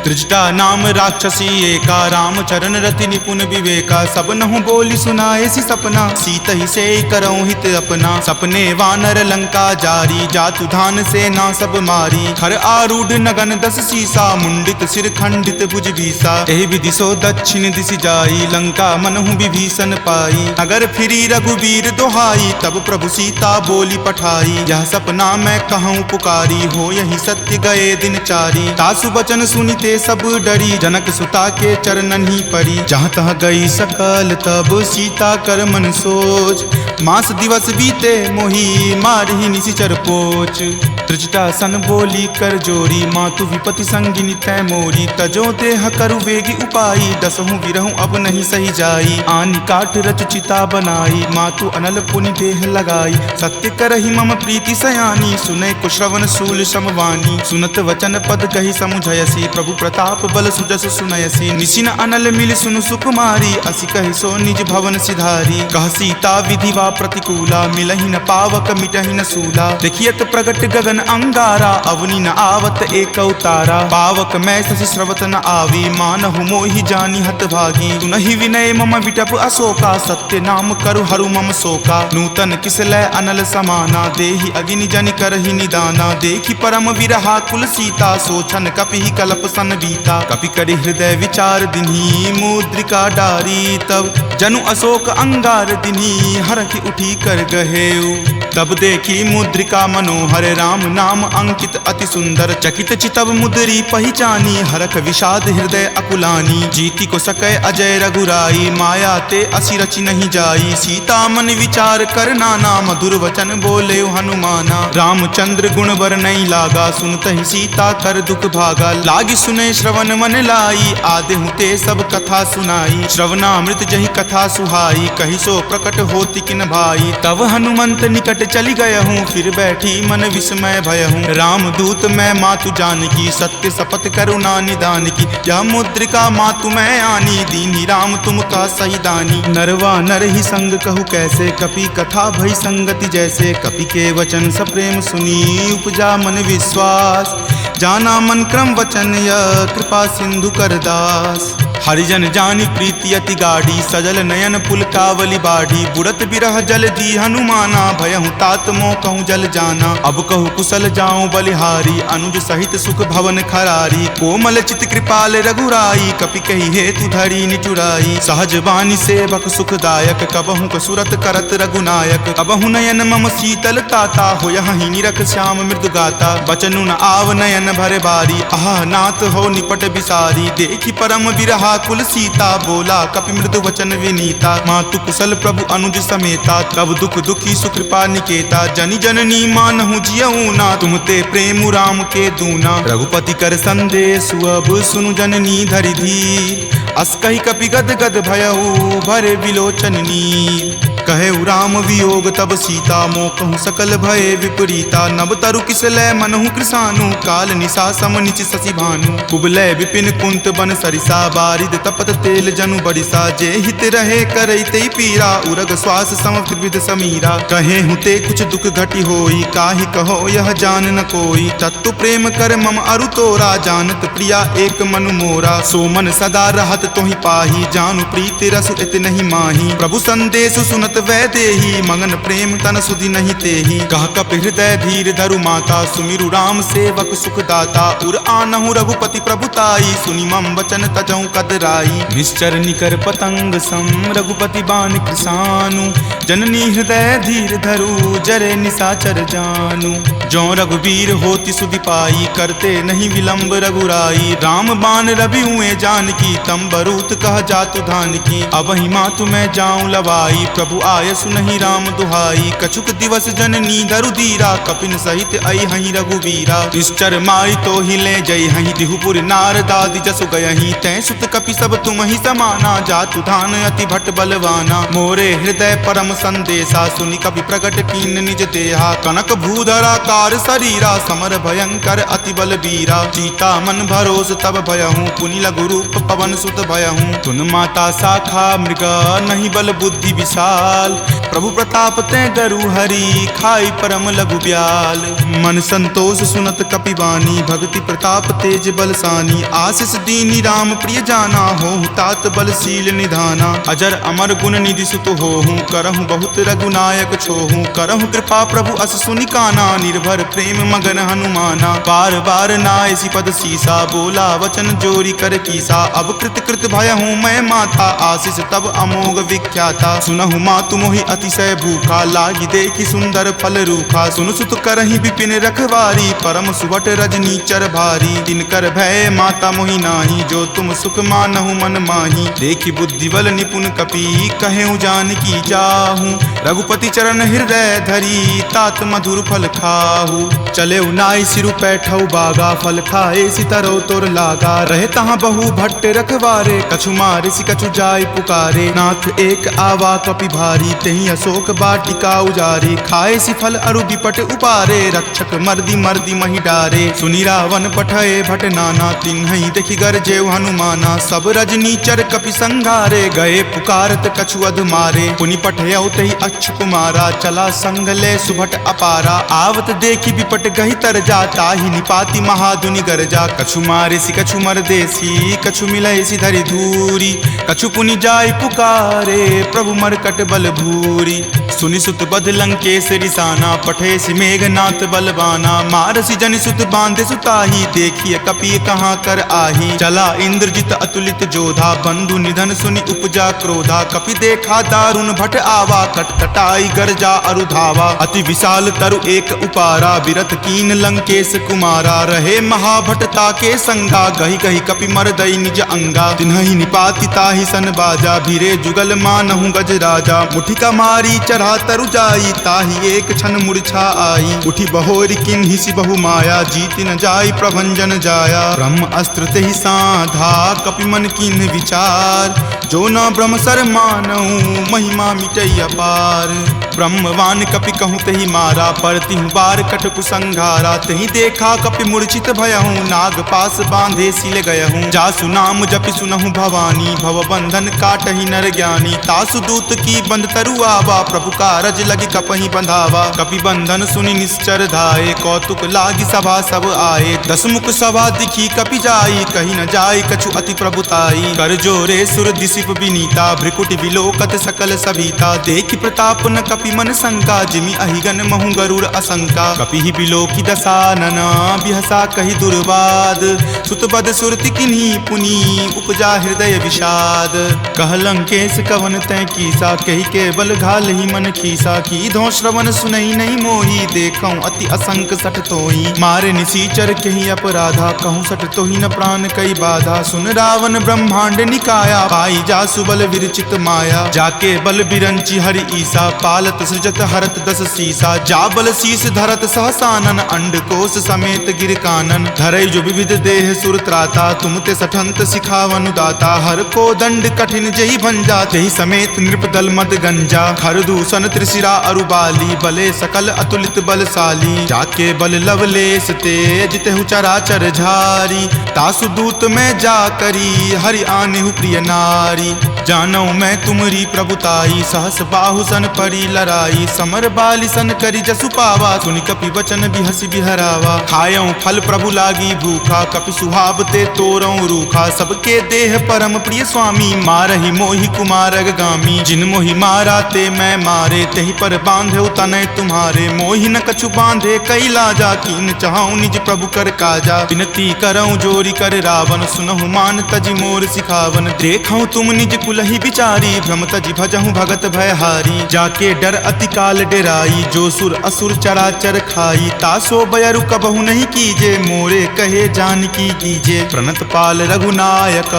त्रिजटा नाम राक्षसी एका, राम चरण रति निपुण विवेका। सब नहु बोली सुनाए सी सपना, सीत ही से करऊँ हित अपना। सपने वानर लंका जारी, जातु धान सेना सब मारी। खर आरूढ़ नगन दस सीसा, मुंडित सिर खंडित भुज भीसा। एहि विधि सो दक्षिण दिशि जाई, लंका मनहु विभीषण पाई। नगर फिरी रघुवीर दोहाई, तब प्रभु सीता बोली पठाई। यह सपना मैं कहूँ पुकारी, हो यही सत्य गए दिन चारी। तासु बचन सुनिते सब डरी, जनक सुता के चरणन ही परी। जहाँ तह गई सकल तब सीता कर मन सोच। मास दिवस बीते मोही, मारहि निशिचर पोच। त्रिजटा सन बोली कर जोरी, मातु विपति संगिनी तै मोरी। तजो देह करु वेगी उपाई, दसहु विरहु अब नहीं सही जाई। आनि काठ रच चिता बनाई, मातु अनल पुनि देह लगाई। सत्य करहि मम प्रीति सयानी, सुनै कुश्रवण शूल समवानी। सुनत वचन पद कहि समुझयसी, प्रभु प्रताप बल सुजस सुनयसी। निशिन अनल मिल सुनु सुकुमारी, असि कहि सो निज भवन सिधारी। कह सीता विधि वा प्रतिकूला, मिलहि न पावक मिटहि न सूला। देखियत प्रगट गगन अंगारा, अवनी न आवत एक अवतारा। पावक मैं शशि श्रवत न आवी, मानहु मोहि जानी हत भागी। सुनहि विनय मम विटप अशोका, सत्य नाम करु हरु मम शोका। नूतन किसलय अनल समाना, देहि अग्नि जनि करहि निदाना। देखि परम विरहा कुल सीता, सोचन कपि कलप सन बीता। कपि करि हृदय विचार दिन्ही, मुद्रिका डारी तब जनु अशोक अंगार दिन्ही। हरखि उठी कर गहेउ तब देखी मुद्रिका मनोहर, राम नाम अंकित अति सुंदर। चकित चितव मुद्री पहचानी, हरख विषाद हृदय अकुलानी। जीति को सकय अजय रघुराई, माया ते असि रचि नहीं जाई। सीता मन विचार कर नाना, मधुर वचन बोले हनुमाना। रामचंद्र गुण वर नहीं लागा, सुनत ही सीता कर दुख भागा। लागी सुने श्रवण मन लाई, आदेहु ते सब कथा सुनाई। श्रवणामृत जहि कथा सुहाई, कहि सो प्रकट होति किन भाई। तब हनुमंत निकट चली गया हूँ, फिर बैठी मन विस्मय भय हूँ। राम दूत मैं मातु जानकी, सत्य शपथ करुणा निदान की। यह मुद्रिका मातु मैं आनी, दीनी राम तुम का सही दानी। नरवा नर ही संग कहु कैसे, कपि कथा भई संगति जैसे। कपि के वचन सप्रेम सुनी, उपजा मन विश्वास। जाना मन क्रम वचन यह, कृपा सिंधु कर दास। हरिजन जानी प्रीति अति गाढ़ी, सजल नयन पुलकावली बाढ़ी। बुरत बिरह जल दी हनुमाना, भयहु तात मोह कहूँ जल जाना। अब कहूँ कुशल जाऊँ बलिहारी, अनुज सहित सुख भवन खरारी। कोमल चित कृपाल रघुराई, कपि कही हेतु धरी निचुराई। सहज बानी सेवक सुखदायक, कबहु कसुरत करत रघुनायक। कबहु नयन मम शीतल ताता, हो यही निरख श्याम मृदु गाता। बचनु न आव नयन भरे बारी, आह नाथ हो निपट बिसारी। देखी परम बिरहा कुल सीता, बोला कपि मृदु वचन विनीता। मातु कुशल प्रभु अनुज समेता, तब दुख दुखी सुकृपा निकेता। जनि जननी मानहु जियऊ ना, तुम ते प्रेम राम के दूना। रघुपति कर संदेश अब सुनु जननी धरि धीर। अस कहि कपि गद गद भयऊ, भरे विलोचन नीर। कहे राम वियोग तब सीता, मोकहु सकल भये विपरीता। नब तरु किसलय मनहु कृसानु, काल निशा सम निच शशि भानु। कुबलय विपिन कुंत बन सरिसा, बारिद तपत तेल जनु बरिसा। जे हित रहे करैते पीरा, उरग श्वास सम त्रिविध समीरा। कहे हुते कुछ दुख घटी होई, काहि कहो यह जान न कोई। तत्तु प्रेम कर मम अरु तोरा, जानत प्रिया एक मनु मोरा। सो मन सदा रहत तोहि पाही, जानु प्रीति रस इत नहीं माही। प्रभु संदेश सुनत वै देही, मगन प्रेम तन सुधि नहीं तेही। कह कपि हृदय धीर धरु माता, सुमिरु राम सेवक सुख दाता। उर आनहु रघुपति प्रभुताई, सुनि मम वचन तजहु कदराई। निश्चर निकर पतंग सम, रघुपति बाण कृसानु। जननी हृदय धीर धरु, जरे निशाचर जानु। जो रघुवीर होति सुधि पाई, करते नहीं विलंब रघुराई। राम बाण रवि हुए जानकी, तम बरूत कह जातु धान की। अब ही मातु मैं जाऊं लवाई, प्रभु आय सुनहि राम दुहाई। कछुक दिवस जननी धरु धीरा, कपिन सहित आई हहीं रघुवीरा। निश्चर मारी तो ही ले जई हहीं, दिहुपुर नार दादि जसु गयहीं। तै सुत कपि सब तुम ही समाना, जातु धान अति भट बलवाना। मोरे हृदय परम संदेशा, सुनि कपि प्रकट कीन निज देहा। कनक भूधरा कार शरीरा, समर भयंकर अति बलबीरा। चीता मन भरोस तब भयहूँ, पुनि लघु रूप पवन सुत भयहूँ। तुन माता शाखा मृगा, नहीं बल बुद्धि विशाल। प्रभु प्रताप ते गरु हरि, खाई परम लघु ब्याल। मन संतोष सुनत कपि बानी, भक्ति प्रताप तेज बलसानी। आशीष दीनी राम प्रिय जाना, होहु तात बलशील निधाना। अजर अमर गुण निधि सुत होहु, करहु बहुत रघुनायक छोहु। करहु कृपा प्रभु अस सुनि काना, निर्भर प्रेम मगन हनुमाना। बार बार नायसी पद सीसा, बोला वचन जोरी कर कीसा। अब कृत कृत भयहूँ मैं माता, आशीष तब अमोघ विख्याता। सुनहु मातु मोहि अतिशय भूखा, लागी देखी सुंदर फल रूखा। सुन सुत करहि विपिन रखवारी, परम सुवट रजनी चर भारी। तिनकर भय माता मोहि नाही, जो तुम सुख मानहु मन माही। देखी बुद्धि बल निपुण कपि, कहेउ जानकी जाहू। रघुपति चरण हृदय धरी, तात मधुर फल खाहू। चले नाई सिरु पैठऊ बागा, फल खाए सितरो तोर लागा। रहे तहाँ बहु भट्ट रखवारे, कछु मारे सि कछु जाय पुकारे। नाथ एक आवा कपि भारी, तेहि अशोक बाटिका उजारे। खाए सि फल अरु विपट उपारे, रक्षक मर्दी मर्दी महि डारे। सुनि रावण पठए भट नाना, तिन्हि देखि गरजेउ हनुमाना। सब रजनी चर कपि संघारे, गए पुकारत कछु अध मारे। पुनि पठयउ तहि पुच्छ कुमारा, चला संग ले सुभट अपारा। आवत देखी विपट गही तर जाता ही निपाति महादुनि गरजा। कछु मारे सी कछु मर देसी, कछु मिले सी धरि धूरी। कछु पुनि जाय पुकारे, प्रभु मरकट बल भूरी। सुनि सुत बध लंकेश रिसाना, पठे सी मेघनाथ बलवाना। मारसी जनि सुत बांधे सुताही, देखिए कपि कहाँ कर आही। चला इंद्रजित अतुलित जोधा, बंधु निधन सुनि उपजा क्रोधा। कपि देखा दारुण भट आवा, कटकटाई गरजा अरुधावा। अति विशाल तरु एक उपारा, विरत कीन लंकेश कुमारा। रहे महाभटता के संगा, गही गही कपि मरदई निज अंगा। तिन्हि निपाति ताहि सन बाजा, भीरे जुगल मानहु गज राजा। मुठिका मारी चढ़ा तरु जाई, ताहि एक क्षण मूर्छा आई। उठी बहोरी किन्हि सि बहु माया, जीत न जाई प्रभंजन जाया। ब्रह्म अस्त्र तेहि साधा, कपि मन किन्हि विचार। जो न ब्रह्म सर मानहु, महिमा मिटई अपार। ब्रह्मवान कपि कहूँ तेहि मारा, परतिहु बार कटकु संघारा। तेहि देखा कपि मूर्छित भयहूँ, नाग पास बांधे सिल गयहूँ। जासु नाम जपि सुनहु भवानी, भव बंधन काटहि नर ज्ञानी। तासु दूत की बंध तरु आवा, प्रभु कारज लगी कपहि बंधावा। कपि बंधन सुनि निश्चर धाये, कौतुक लागी सभा सब आए। दसमुख सभा दिखी कपि जाई, कही न जाय कछु अति प्रभुताई। कर जोरे सुर दिसिप विनीता, भ्रिकुटि विलोकत सकल सभीता। देखि प्रताप न कपि मन शंका, जिमि अहिगन महु गरुड़ असंका। कपि ही बिलोकी दसानना, बिहसा कहि दुर्वाद। सुतबद सुरति किन्ही पुनि, उपजा हृदय विषाद। कह लंकेश कवन तै कीसा, कहि के बल घाल ही मन खीसा। की धो श्रवण सुनई नहीं मोही, देखऊं अति असंक सठ तोही। मारे निसीचर कहि अपराधा, कहूँ सठ तोही न प्राण कई बाधा। सुन रावण ब्रह्मांड निकाया, पाई जासु बल विरचित माया। जाके बल बिरंची हरि ईसा, पालत सृजत हरत दस सीसा। जा बल शीस धरत सहसानन, अंड कोश समेत गिर कानन। धरई जो विविध देह सुर त्राता, तुम ते सठंत सिखावनु दाता। हर को दंड कठिन जही भंजा, तेहि समेत नृपदल मद गंजा। खर दूषण त्रिशिरा अरुबाली, बले सकल अतुलित बलशाली। जाके बल लवलेश तेज, जितेहु चराचर झारी। तासु दूत में जा करी, हरि आनेहु प्रिय नारी। जानऊ मैं तुमरी प्रभुताई, सहस बाहु सन परी लराई। समर बाली सन करी जसु पावा, सुनि कपि वचन बिहसि बिहरावा। खायऊ फल प्रभु लागी भूखा, कपि सुहावते तोरऊ रूखा। सबके देह परम प्रिय स्वामी, मारहि मोहि कुमारग गामी। जिन मोहि मारा ते मैं मारे, तेहि पर बांधे तनय तुम्हारे। मोहि न कछु बांधे कई लाजा, कीन चाहूं निज प्रभु कर काजा। विनती करऊं जोरी कर रावण, सुनहु मान तजि मोर सिखावन। देखऊं तुम निज कुलहि बिचारी, भ्रम तजि भजहु भगत भयहारी। जाके डर अति काल डेराई, जो सुर असुर चराचर खाई। तासो बयरु कबहु नहीं कीजे, मोरे कहे जानकी कीजे। प्रणत पाल रघुनायक,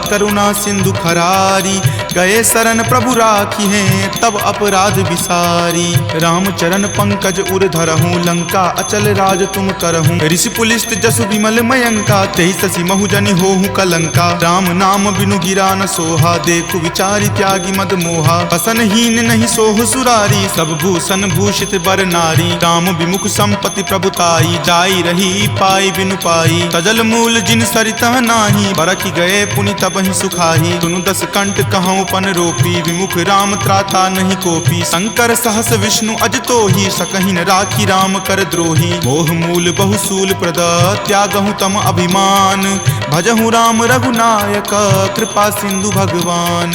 करुणा सिंधु खरारी। गए शरण प्रभु राखी हैं, तब अपराध विसारी। राम चरण पंकज उर धरहूँ, लंका अचल राज तुम करहूँ। ऋषि पुलिस्त जसु विमल मयंका, तेहि ससी महु जनि होहु कलंका। राम नाम बिनु गिरा न सोहा, देखु विचारि त्यागी मद मोहा। बसनहीन नहीं सोह सुरारी, सब भूषण भूषित बर नारी। राम विमुख संपत्ति प्रभुताई, जाई रही पाई बिनु पाई। तजल मूल जिन सरितह नाही, बरखि गए पुनि तबहि सुखाही। सुनु दस कंठ कहूँ पन रोपी, विमुख राम त्राता नहीं कोपी। शंकर सहस विष्णु अज तोही, सकहि न राखी राम कर द्रोही। मोह मूल बहुसूल प्रद, त्यागहु तम अभिमान। भजहु राम रघुनायक, कृपा सिंधु भगवान।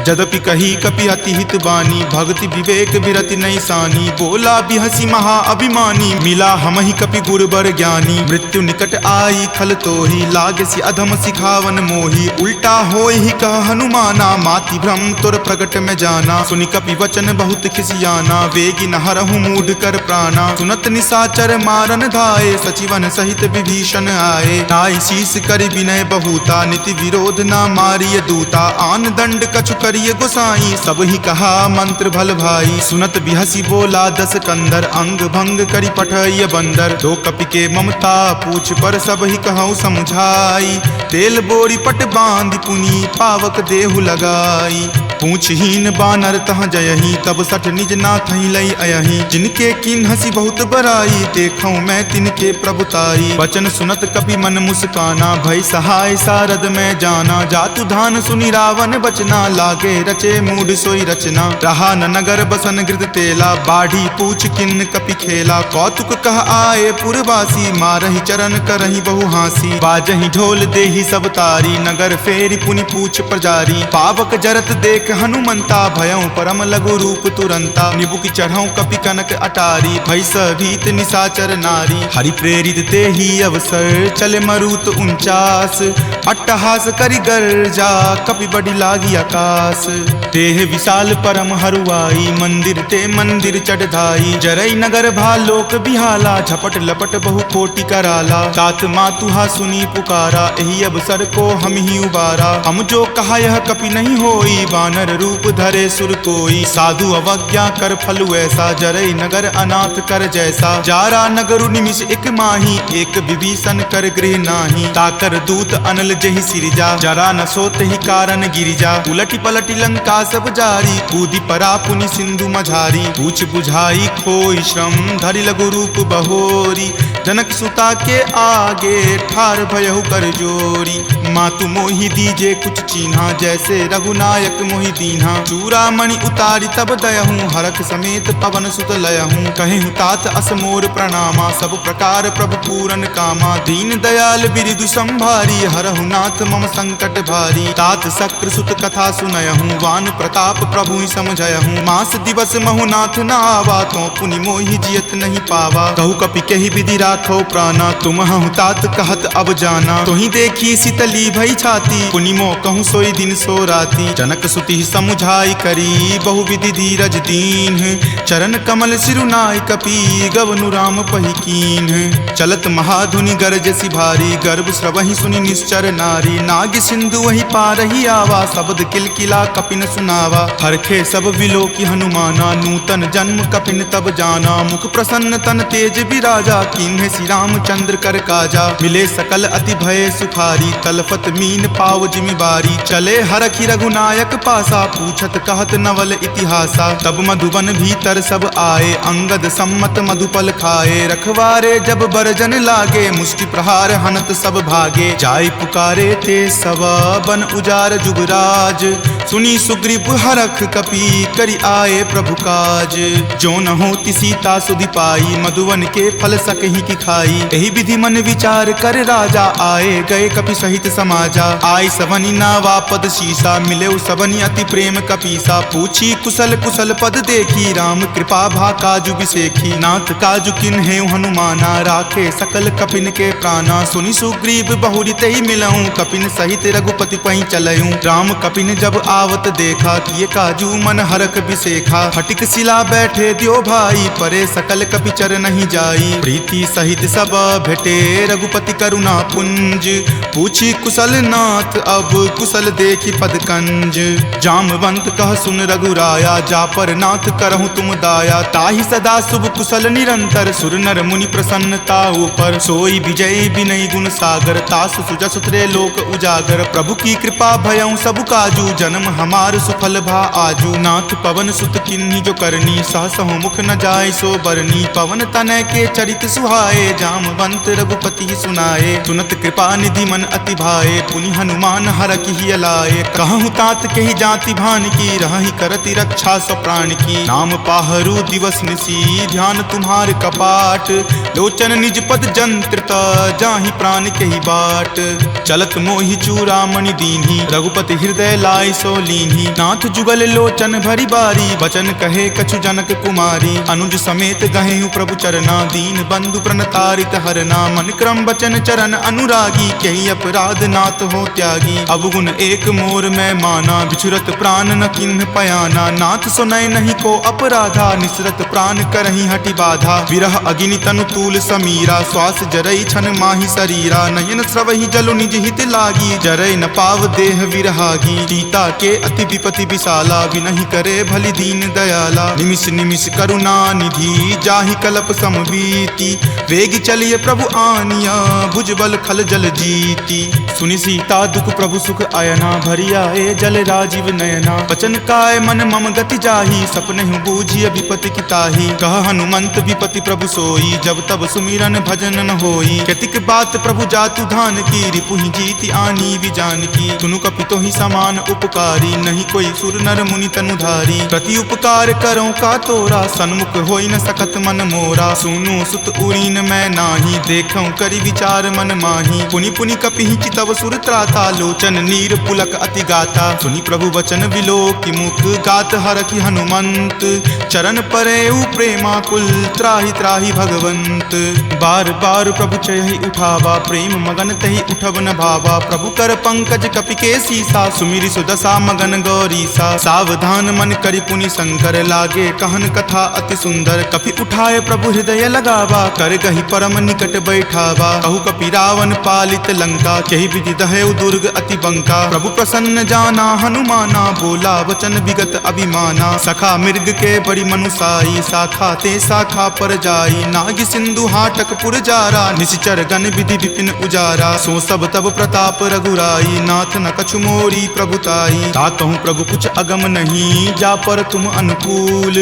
जदपि कही कपि अति हित बानी, भक्ति विवेक बिरति नहीं सानी। बोला बिहसी महा अभिमानी, मिला हमहि कपि गुरबर ज्ञानी। मृत्यु निकट आई खल तोही, लागसी अधम सिखावन मोही। उल्टा होय ही कह हनुमाना, माति भ्रम तुर प्रगट में जाना। सुनि कपि वचन बहुत खिसियाना, वेगी न हरहु मूढ़ कर प्राणा। सुनत निशाचर मारन धाये, सचिवन सहित विभीषण आए। नाई शीस करि विनय बहुता, नीति विरोध ना मारिय दूता। आन दंड कछु करिय गोसाई, सब ही कहा मंत्र भल भाई। सुनत बिहसी बोला दस कंदर, अंग भंग करि पठय बंदर। दो कपि के ममता पूछ पर, सब ही कहूँ समझाई। तेल बोरी पट बांध पुनि, पावक देहु लगाई। पूछहीन बानर तह जयही, तब सठ निज नाथ ही लई अयही। जिनके किन हसी बहुत बराई, देखऊं मैं तिनके प्रभुताई। वचन सुनत कपि मन मुस्काना, भई सहाय सारद में जाना। जातु धान सुनि रावण बचना, लागे रचे मूड सोई रचना। रहा न नगर बसन गृद तेला, बाढ़ी पूछ किन्न कपि खेला। कौतुक कह आए पुरवासी, मारहि चरण करहि बहु हासी। बाजहि ढोल देहि सब तारी, नगर फेरि पुनि पूछ प्रजारी। पावक जरत देख हनुमंता, भयं परम लघु रूप तुरंता। निबुक चढ़ऊ कपि कनक अटारी, भई भीत निशाचर नारी। हरि प्रेरित तेहि अवसर, चले मरुत 49। अट्टहास करि गर्जा, कपि बढ़ी लागी आकाश। देह विशाल परम हरुआई, मंदिर ते मंदिर चढ़ाई। जरई नगर भालोक बिहाला, झपट लपट बहु कोटि कराला। तात मातुहा सुनी पुकारा, एहि अवसर को हम ही उबारा। हम जो कहा यह कपि नहीं होई, वानर रूप धरे सुर कोई। साधु अवज्ञा कर फल ऐसा, जरई नगर अनाथ कर जैसा। जारा नगरु निमिष एक माही, एक विभीषण कर गृह नाही। ताकर दूत अनल जहि सिरजा, जरा न सोत ही कारण गिरिजा। उलटी पलटी लंका सब जारी, कूदी परा पुनि सिंधु मझारी। पूछ बुझाई खोई श्रम, धरि लघु रूप बहोरी। जनक सुता के आगे, ठार भयहु कर जोरी। मातु मोहि दीजे कुछ चीन्हा, जैसे रघुनायक मोहि दीन्हा। चूड़ामणि उतारी तब दयहूँ, हरख समेत पवन सुत लयहूँ। कहेहु तात असमोर प्रणामा, सब प्रकार प्रभु पूरन कामा। दीन दयाल बिरदु संभारी, हरहु नाथ मम संकट भारी। तात शक्र सुत कथा सुनयहूँ, वान प्रताप प्रभु समझयहूँ। मास दिवस महु नाथ न आवा, तो पुनि मोहि जियत नहीं पावा। कहु कपि केहि विधि राखो प्राणा, तुम हूँ तात कहत अब जाना। तुहि देखी शीतली भई छाती, पुनि मो कहूँ सोई दिन सो राती। जनक सुति समुझाई करी, बहु विधि धीरज दीन। चरण कमल सिरुनाई कपि, गवनु राम पहि कीन्ह। चलत महाधुनि गरजसि भारी, गर्भ स्रवहि सुनि निश्चर नारी। नाग सिंधु वही पारहि आवा, शब्द किलकिला कपिन सुनावा। हरखे सब विलोकी हनुमाना, नूतन जन्म कपिन तब जाना। मुख प्रसन्न तन तेज विराजा, कीन्ह श्री रामचंद्र कर काजा। मिले सकल अति भय सुखारी, तलफत मीन पाव जिमिबारी। चले हरखि रघुनायक पासा, पूछत कहत नवल इतिहासा। तब मधुबन भीतर सब आए, अंगद सम्मत मधुपल खाए। रखवारे जब बरजन लागे, मुष्टि प्रहार हनत सब भागे। जाय पुकारे ते सब, बन उजार जुगराज। सुनी सुग्रीव हरख कपि, करि आए प्रभु काज। जो न होति सीता सुधि पाई, मधुवन के फल सकहि की खाई। एहि विधि मन विचार कर राजा, आए गए कपि सहित समाजा। आई सबनि नावा पद शीसा, मिले सबनि अति प्रेम कपीसा। पूछी कुशल कुशल पद देखी, राम कृपा भा काजु बिसेखी। नाथ काजु किन्हेउ हनुमाना, राखे सकल कपिन के प्राणा। सुनि सुग्रीव बहुरी तेहि मिलऊं, कपिन सहित रघुपति पहि चलऊं। राम कपिन जब आवत देखा, किए काजू मन हरख बिसेखा। फटिक सिला बैठे द्यो भाई, परे सकल कपि चर नहीं जाई। प्रीति सहित सब भेटे, रघुपति करुणा पुंज। पूछी कुशल नाथ, अब कुशल देखी पद कंज। जामवंत कह सुन रघुराया, जा पर नाथ करहु तुम दाया। ताहि सदा शुभ कुशल निरंतर, सुर नर मुनि प्रसन्नता ऊपर। सोई विजय विनय गुण सागर, तासु सुजस त्रे लोक उजागर। प्रभु की कृपा भयऊं सब काजू, जन्म हमार सुफल भा आजू। नाथ पवन सुत किन्ही जो करनी, सहसहु मुख न जाय सो बरनी। पवन तनय के चरित सुहाए, जामवंत रघुपति सुनाए। सुनत कृपा निधि मन अति भाए, पुनि हनुमान हरखि हिय लाए। कहूँ तात केहि जाति भान की, रहहि करति रक्षा सो प्राण की। नाम पाहरू दिवस निसी, ध्यान तुम्हार कपाट। लोचन निज पद जंत्रित, जाहि प्राण केहि बाट। चलत मोहि चूड़ामणि दीन्ही, रघुपति हृदय लाय सो लीन्ही। नाथ जुगल लोचन भरी बारी, वचन कहे कछु जनक कुमारी। अनुज समेत गहेहु प्रभु चरना, दीन बंधु प्रणतारित हरना। मन क्रम वचन चरण अनुरागी, केहि अपराध नाथ हो त्यागी। अवगुण एक मोर मैं माना, बिछुरत प्राण न किन्ह पयाना। नाथ सुनय नहीं को अपराधा, निसरत प्राण करहि हटि बाधा। विरह अगिनि तनु तूल समीरा, श्वास जरई छन माहि शरीरा। नयन स्रवहि जलु निज हित लागी, जरय न पाव देह विरहागी। सीता के अति विपति विशाला, विनहि करे भलि दीन दयाला। निमिष निमिष करुणा निधि, जाहि कलप समबीति। वेग चलिए प्रभु आनिया, भुजबल खल जल जीती। सुनि सीता दुख प्रभु सुख अयना, भरी आए जल राजीव राजीव नयना। बचन काय मन मम गति जाही, सपनेहु बूझी विपति की ताही। कह हनुमंत विपति प्रभु सोई, जब तब सुमिरन भजन न होई। केतिक बात प्रभु जातु धान की, रिपुहि जीति आनी भी जान की। सुनु कपितो ही समान उपकारी, नहीं कोई सुर नर मुनि तनुधारी। प्रति उपकार करो का तोरा, सन्मुख होई न सकत मन मोरा। सुनु सुत उरीन मैं नाही, देखऊं करि विचार मन माही। पुनि पुनि कपिहि चितव सुर त्राता, लोचन नीर पुलक अति गाता। सुनि प्रभु वचन विलोकि मुख, गात हरखि हनुमंत। चरण परेउ प्रेमाकुल, त्राहि त्राहि भगवंत। बार बार प्रभु चयहि उठावा, प्रेम मगन तहि उठब न भावा। प्रभु कर पंकज कपि के सीसा, सुमिरि सुदशा मगन गौरीसा। सावधान मन करि पुनि शंकर, लागे कहन कथा अति सुंदर। कपि उठाए प्रभु हृदय लगावा, कर गहि परम निकट बैठावा। कहु कपि रावण पालित लंका, केहि विधि दहेउ दुर्ग अति बंका। प्रभु प्रसन्न जाना हनुमाना, बोला वचन विगत अभिमाना। सखा मृग के बड़ी मनुसाई, शाखा ते शाखा पर जाई। नाग सिंधु हाटक पुर जारा, निश्चर गण विधि विपिन उजारा। सो सब तब प्रताप रघुराई, नाथ न कछु मोरी प्रभुताई। ता कहूँ प्रभु कुछ अगम नहीं, जा पर तुम अनुकूल।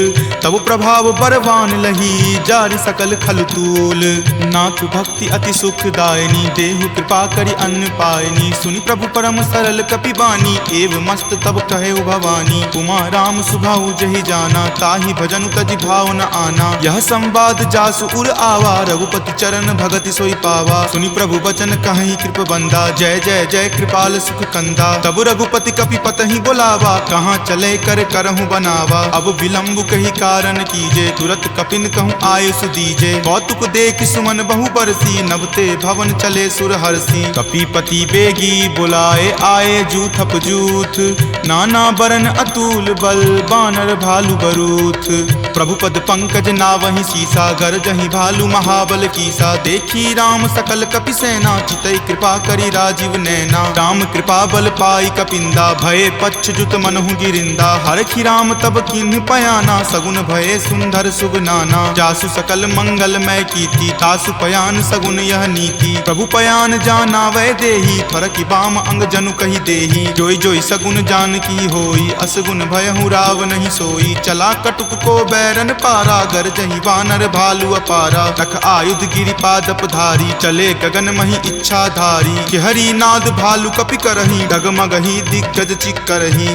तब प्रभाव बरवान लही, जारि सकल खल तूल। नाथ भक्ति अति सुखदायनी, देहु कृपा करि अन्न पायनी। सुनि प्रभु परम सरल कपि बानी, एव मस्त तब कहे भवानी। उमा राम सुभाऊ जहि जाना, ताहि भजनु तजि भाव न आना। यह संवाद जासु उर आवा, रघुपति चरण भगति सोई पावा। सुनि प्रभु बचन कहि कृप बंदा, जय जय जय कृपाल सुख कंदा। तब रघुपति कपि पतहि बोलावा, कहाँ चले कर करहु बनावा। अब विलंब कही कारण कीजे, तुरत कपिन कहूँ आयुष दीजे। कौतुक देख सुमन बहु बरसी, नवते भवन चले सुर हरसी। कपिपति बेगी बुलाए, आए जूथप जूथ। नाना बरन अतुल बल, बानर भालु बरूथ। प्रभु पद पंकज नावहि सीसा, गरजहि भालु महाबल कीसा। देखी राम सकल कपि सेना, चितई कृपा करि राजीव नैना। राम कृपा बल पाई कपिंदा, भये पच्छ जुत मनहु गिरिंदा। हरखि राम तब किन्ह पयाना, सगुन भये सुंदर शुभ नाना। जासु सकल मंगलमय कीर्ति, तासु पयान सगुन यह नीति। प्रभु पयान जाना वै देही, फरकि बाम अंग जनु कहि देही। जोई जोई सगुन जान की होई, असगुन भयहु राव नहीं सोई। चला कटुक को बैरन पारा, गरजहि वानर भालु अपारा। तख आयुध गिरिपादप धारी, चले गगन मही इच्छा धारी। कि हरि नाद भालु कपि करही, डगमगहि दिग्गज चिक्करही।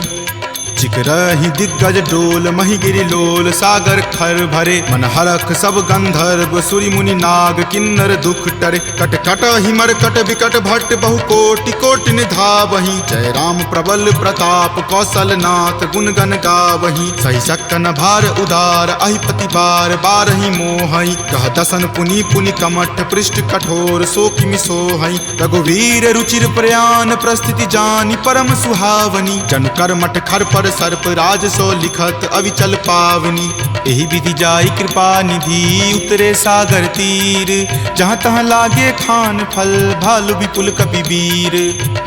चिकरहि दिग्गज डोल, मही गिरि लोल। सागर खर भरे मन हरख, सब गंधर्व सुरि मुनि नाग। किन्नर दुख टरे, कट कट हिमर कट विकट भट्ट। बहु कोटि कोटि निधावहि, जय राम प्रबल प्रताप। कौशल नाथ गुण गण गावहि, सही सक्कन भार उदार। अहिपति बार बारहि मोहहि, कह दसन पुनि पुनि कमठ। पृष्ठ कठोर सो किमि सोहहि, रघुवीर रुचिर प्रयान। प्रस्थिति जानि परम सुहावनी, जन कर मठ खर पर सर्प। राज सो लिखत अविचल पावनी, एहि विधि जाई कृपा निधि। उतरे सागर तीर, जहाँ तहाँ लागे खान फल। भालु विपुल कपि वीर,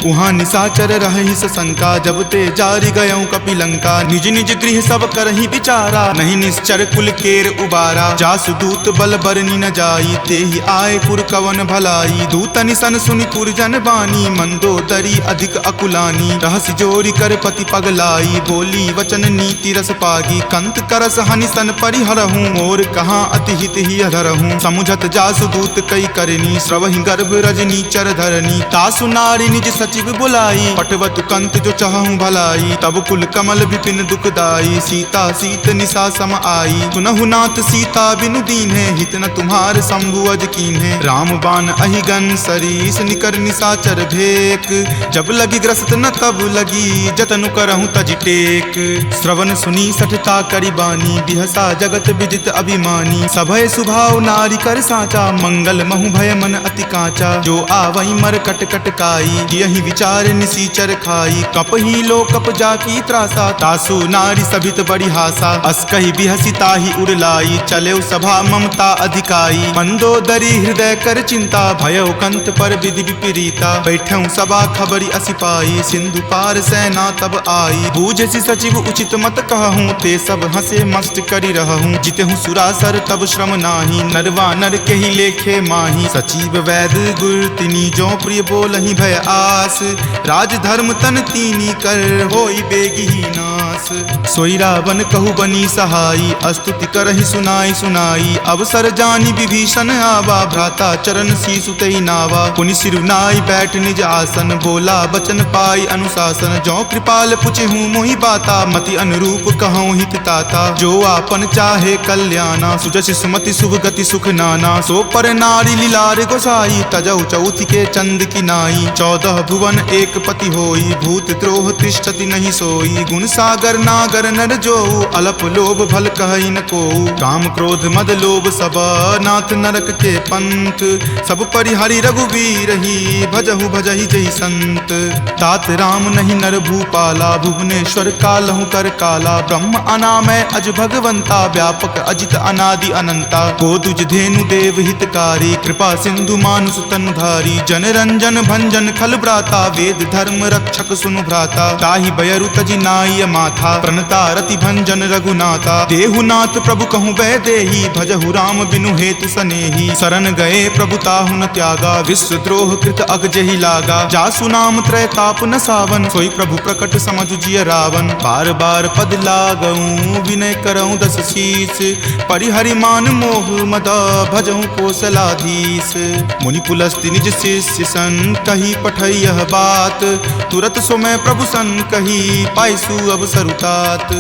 उहाँ निशाचर रहहि सशंका। जब ते जारि गयऊँ कपि लंका, निज निज गृह सब करहि विचारा। नहीं निश्चर कुल केर उबारा, जासु दूत बल बरनी न जाई। तेहि आए पुर कवन भलाई, दूतनि सन सुनि पुरजन बानी। मंदोदरी अधिक अकुलानी, रहसि जोरी कर पति पगलाई। बोली वचन नीति रस पागी, कंत करस हनि सन परिहरहूँ। और कहाँ अति हित ही अधरहूँ, समुझत जासु दूत कई करनी। श्रवहि गर्भ रजनी चर धरनी, तासु नारी निज सचिव बुलाई। पटवतु कंत जो चहूँ भलाई, तब कुल कमल विपिन दुखदाई। सीता सीत निशा सम आई, सुनहु नाथ सीता बिनु दीन्हे। हित न तुम्हार शंभु अज कीन्हे, राम बाण अहिगन सरीस। निकर निशाचर भेक, जब लगी ग्रस्त न तब लगी। जतनु करहूँ तज टेक, श्रवण सुनी सठता करि बानी। बिहसा जगत विदित अभिमानी, सभय सुभाव नारी कर साचा। मंगल महु भय मन अति काचा, जो आवई मर कट कट काई। यही विचार निसीचर खाई, कपहि लो कप जाकी त्रासा। तासु नारी सभित बड़ी हासा, अस कहि बिहसी ताहि उड़लाई। चले सभा ममता अधिकाई, मंदोदरी हृदय कर चिंता। भयो कंत पर विधि विपरीता, बैठऊँ सभा खबरी असिपाई। सिंधु पार सेना तब आई, बूझ पूछे सचिव उचित मत कहूँ, ते सब हंसे मस्त करी रहूँ। जिते हूँ सुरासर तब श्रम नाही, नरवा नर के ही लेखे माही। सचिव वैद गुर तिनी जो प्रिय बोलहि भय आस, राज धर्म तन तीनी कर होई बेगी ही नास। सोई रावण कहु बनी सहाई, अस्तुति करहि सुनाई सुनाई। अवसर जानी विभीषण आवा, भ्राता चरण शीसु तई नावा। पुनि सिरुनाई बैठ निज आसन, बोला बचन पाई अनुशासन। जो कृपाल पुछे हूँ मोहि बाता, मति अनुरूप कहूँ हित ताता। जो आपन चाहे कल्याणा, सुजस सुमति शुभ गति सुख नाना। सो पर नारी लीलार गोसाई, तजौ चौथि के चंद की नाई। 14 भुवन एक पति होई, भूत द्रोह तिष्ठति नहीं सोई। गुण सागर नागर नर जो, अलप लोभ भल कहई न को। काम क्रोध मद लोभ सब, नाथ नरक के पंथ। सब परिहरि रघुवीर ही, भजहु भजहि जहि संत। तात राम नहीं नर भूपाला, भुवनेश्वर कालहु कर काला। ब्रह्म अनामय अज भगवंता, व्यापक अजित अनादि अनंता। गोदुज धेनु देव हितकारी, कृपा सिंधु मानुष तनुधारी। जन रंजन भंजन खल भ्राता, वेद धर्म रक्षक सुनु भ्राता। ताहि बयरु तजि नाय माथा, प्रणता रति भंजन रघुनाथा। देहुनाथ प्रभु कहूँ वै देही, भजहु राम बिनु हेतु सनेही। शरण गए प्रभु ताहु न त्यागा, विश्व द्रोह कृत अग जेहि लागा। जासु नाम त्रय ताप न सावन, सोई प्रभु प्रकट समझु जिय रावण। बार बार पद लागऊं, विनय करऊं दस शीस। परिहरि मान मोह मद, भजऊं कौशलाधीश। मुनि पुलस्ति निज शिष्य सन, कही पठई यह बात। तुरत सो मैं प्रभु सन कही, पाइसु अवसर तात।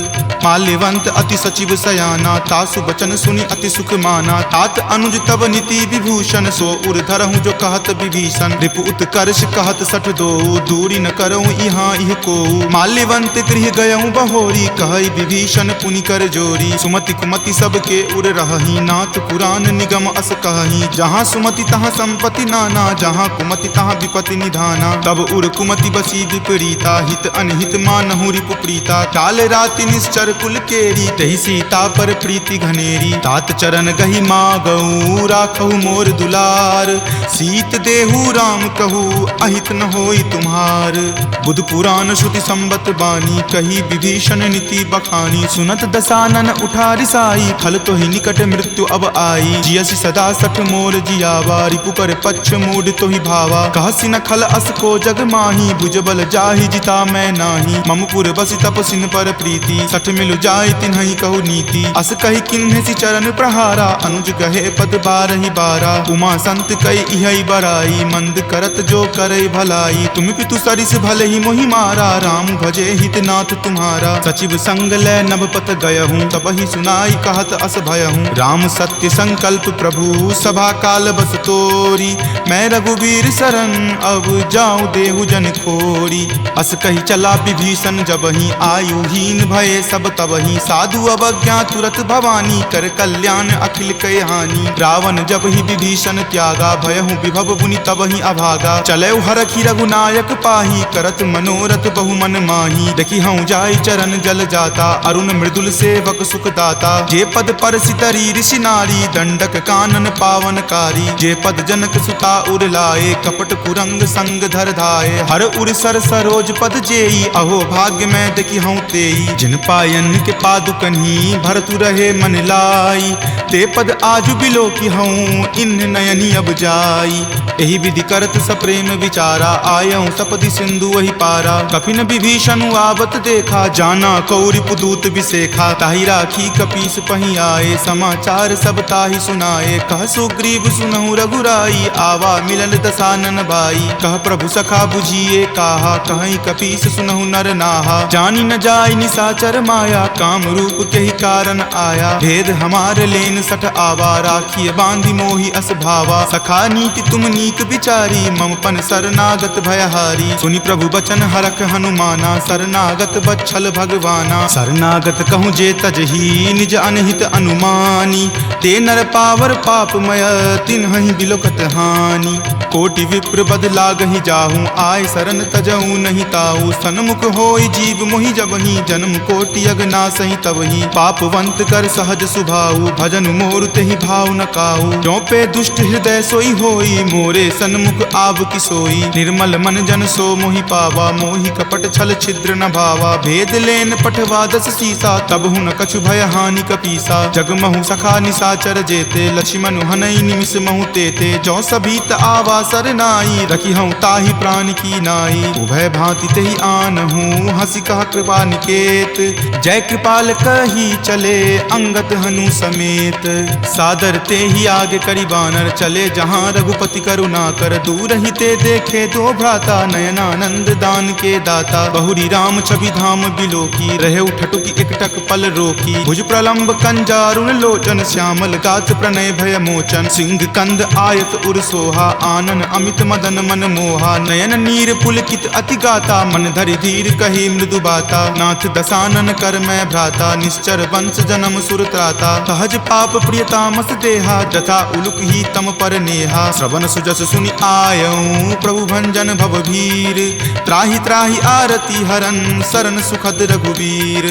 माल्यवंत अति सचिव सयाना, तासु बचन सुनि अति सुख माना। तात अनुज तब नीति विभूषण, सो उर धरहूँ जो कहत विभीषण। रिपु उत्कर्ष कहत सठ दो, दूरी न करऊँ यहाँ इह को। माल्यवंत गृह गयऊँ बहोरी, कहई विभीषण पुनि कर जोरी। सुमति कुमति सबके उर रहही, नाथ पुराण निगम अस कहही। जहाँ सुमति तहाँ संपत्ति नाना, जहाँ कुमति तहाँ विपत्ति निधाना। तब उर कुमति बसी विपरीता, हित अनहित मानहु रिपु प्रीता। काल राति निश्चर कुल केरी, तहि सीता पर प्रीति घनेरी। तात चरण गहि मागऊ, राखहु मोर दुलार। सीत देहु राम कहू, अहित न होई तुम्हार। बुध पुराण श्रुति संबत बानी, कही विभीषण नीति बखानी। सुनत दसानन उठा रिसाई, खल तो ही निकट मृत्यु अब आई। जियसि सदा सठ मोर जियावा, रिपु कर पक्ष मूड तो ही भावा। कहसि न खल अस को जग माही, भुज बल जाहि जिता मैं नाही। मम पुर बसि तपसिन पर प्रीति, सठ मिलु जाय तिन्हि कहु नीति। अस कहि किन्हि चरण प्रहारा, अनुज गहे पद बारहि बारा। उमा संत कई इहै बराई, मंद करत जो करई भलाई। तुम पितु सरिस भले ही मोहि मारा, राम भजे हित नाथ तुम्हारा। सचिव संग लै नभ पत गयहूँ, तबहि सुनाई कहत अस भयहूँ। राम सत्य संकल्प प्रभु, सभा काल बस तोरी। मैं रघुवीर शरण, अब जाऊँ देहु जन खोरी। अस कही चला विभीषण जबहि, आयुहीन भये सब तबहि। साधु अवज्ञा तुरत भवानी, कर कल्याण अखिल कय हानि। रावण जब ही विभीषण त्यागा, भयहु विभव पुनि तबहि अभागा। चलऊ हरखि रघुनायक पाही, करत मनोरथ बहु मन माही। देखि हूँ जाय चरण जल जाता, अरुण मृदुल सेवक सुख दाता। जे पद पर सितरी ऋषि नारी, दंडक कानन पावनकारी। जे पद जनक सुता उर लाए, कपट कुरंग संग धर धाये। हर उर सर सरोज पद जेई, अहो भाग्य मैं देखि हूँ तेई। जिन पायन के पादुकन्ही, भरतु रहे मन लाई। ते पद आजु बिलो की हूँ, इन नयनी अब जाई। एहि विधि करत सप्रेम विचारा, आयऊँ सपदि सिंधु वही पारा। कपिन विभीषण आवत देखा, जाना कौरि पुदूत विसेखा। ताहि राखी कपीस पहि आए, समाचार सब ताहि सुनाए। कह सुग्रीव सुनहु रघुराई, आवा मिलन दसानन भाई। कह प्रभु सखा बुझिए काहा, कहीं कपीस सुनहु नर नाहा। जानी न जाय निशाचर माया, काम रूप के ही कारण आया। भेद हमार लेन सठ आवा, राखिए बांधि मोहि अस भावा। सखा नीति तुम नीक विचारी, मम पन शरणागत भयहारी। सुनि प्रभु बचन हरख हनुमाना, शरणागत बच्छल भगवाना। शरणागत कहूँ जे तजही, निज अनहित अनुमानी। ते नर पावर पापमय, तिन्हि बिलोकत हानि। कोटि विप्र बद लागहि जाहूँ, आय शरण तजहूँ नहीं ताऊ। सन्मुख होई जीव मोहि जबहि, जन्म कोटि अगनासहि तबहि। पापवंत कर सहज सुभाऊ, भजन मोर तेहि भाव न काऊ। जो पे दुष्ट हृदय सोई होई, मोरे सन्मुख आव की सोई। निर्मल मन जन सो मोहि पावा, मोहि कपट छल छिद्र न भावा। भावा, भेद लेन पठवा 10 सीसा, तब हुन कछु भय हानि कपीसा। जग महु सखा निशाचर जेते, लक्ष्मण हनई निमिष महु तेते। जो सभीत आवा सरनाई, रखी हूँ ताहि प्राण की नाई। उभय भांति तेहि आनहूँ, हंसी कहा कृपा निकेत। जय कृपाल कही चले, अंगत हनु समेत। सादर ते ही आगे करी बानर, चले जहाँ रघुपति करुणा कर। दूर ही ते देखे दो भ्राता, नयनानंद दान के दाता। बहुरी राम छवि धाम बिलोकी, रहे उठटुकी एकटक पल रोकी। भुज प्रलंब कंजारुण लोचन, श्यामल गात प्रणय भय मोचन। सिंह कंद आयत उर सोहा, आनन अमित मदन मन मोहा। नयन नीर पुलकित अति गाता, मन धरि धीर कही मृदु बाता। नाथ दसानन कर मैं भ्राता, निश्चर वंश जन्म सुर त्राता। सहज पाप प्रियतामस देहा, जथा उलुक ही तम पर नेहा। श्रवण सुजस सुनि आयऊँ, प्रभु भंजन भव भीर। त्राहि त्राहि आरती हरन, शरण सुखद रघुवीर।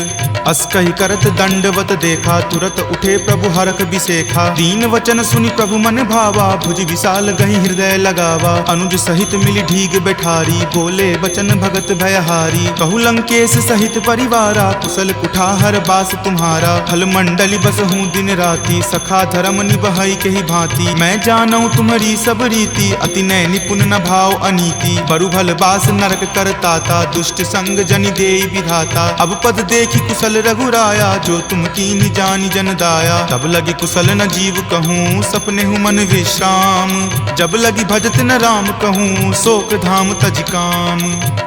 अस कहि करत दंडवत देखा, तुरत उठे प्रभु हरख बिसेखा। दीन वचन सुनि प्रभु मन भावा, भुज विशाल गहि हृदय लगावा। अनुज सहित मिली ढीग बैठारी, बोले बचन भगत भयहारी। कहु लंकेश सहित परिवारा, कुशल कुठाहर बास तुम्हारा। फल मंडली बसहूँ दिन राति, सखा धर्म निबहई के ही भांति। मैं जानऊँ तुम्हारी सब रीति, अति नय निपुण न भाव अनीति। बरु भल बास नरक करताता, दुष्ट संग जनि देई विधाता। अब पद देखी कुशल रघुराया, जो तुम कीन्ही जानि जन दाया। तब लगी कुशल न जीव कहूँ, सपने हूँ मन विश्राम। जब लगी भजत न राम कहूँ, शोक धाम तज काम।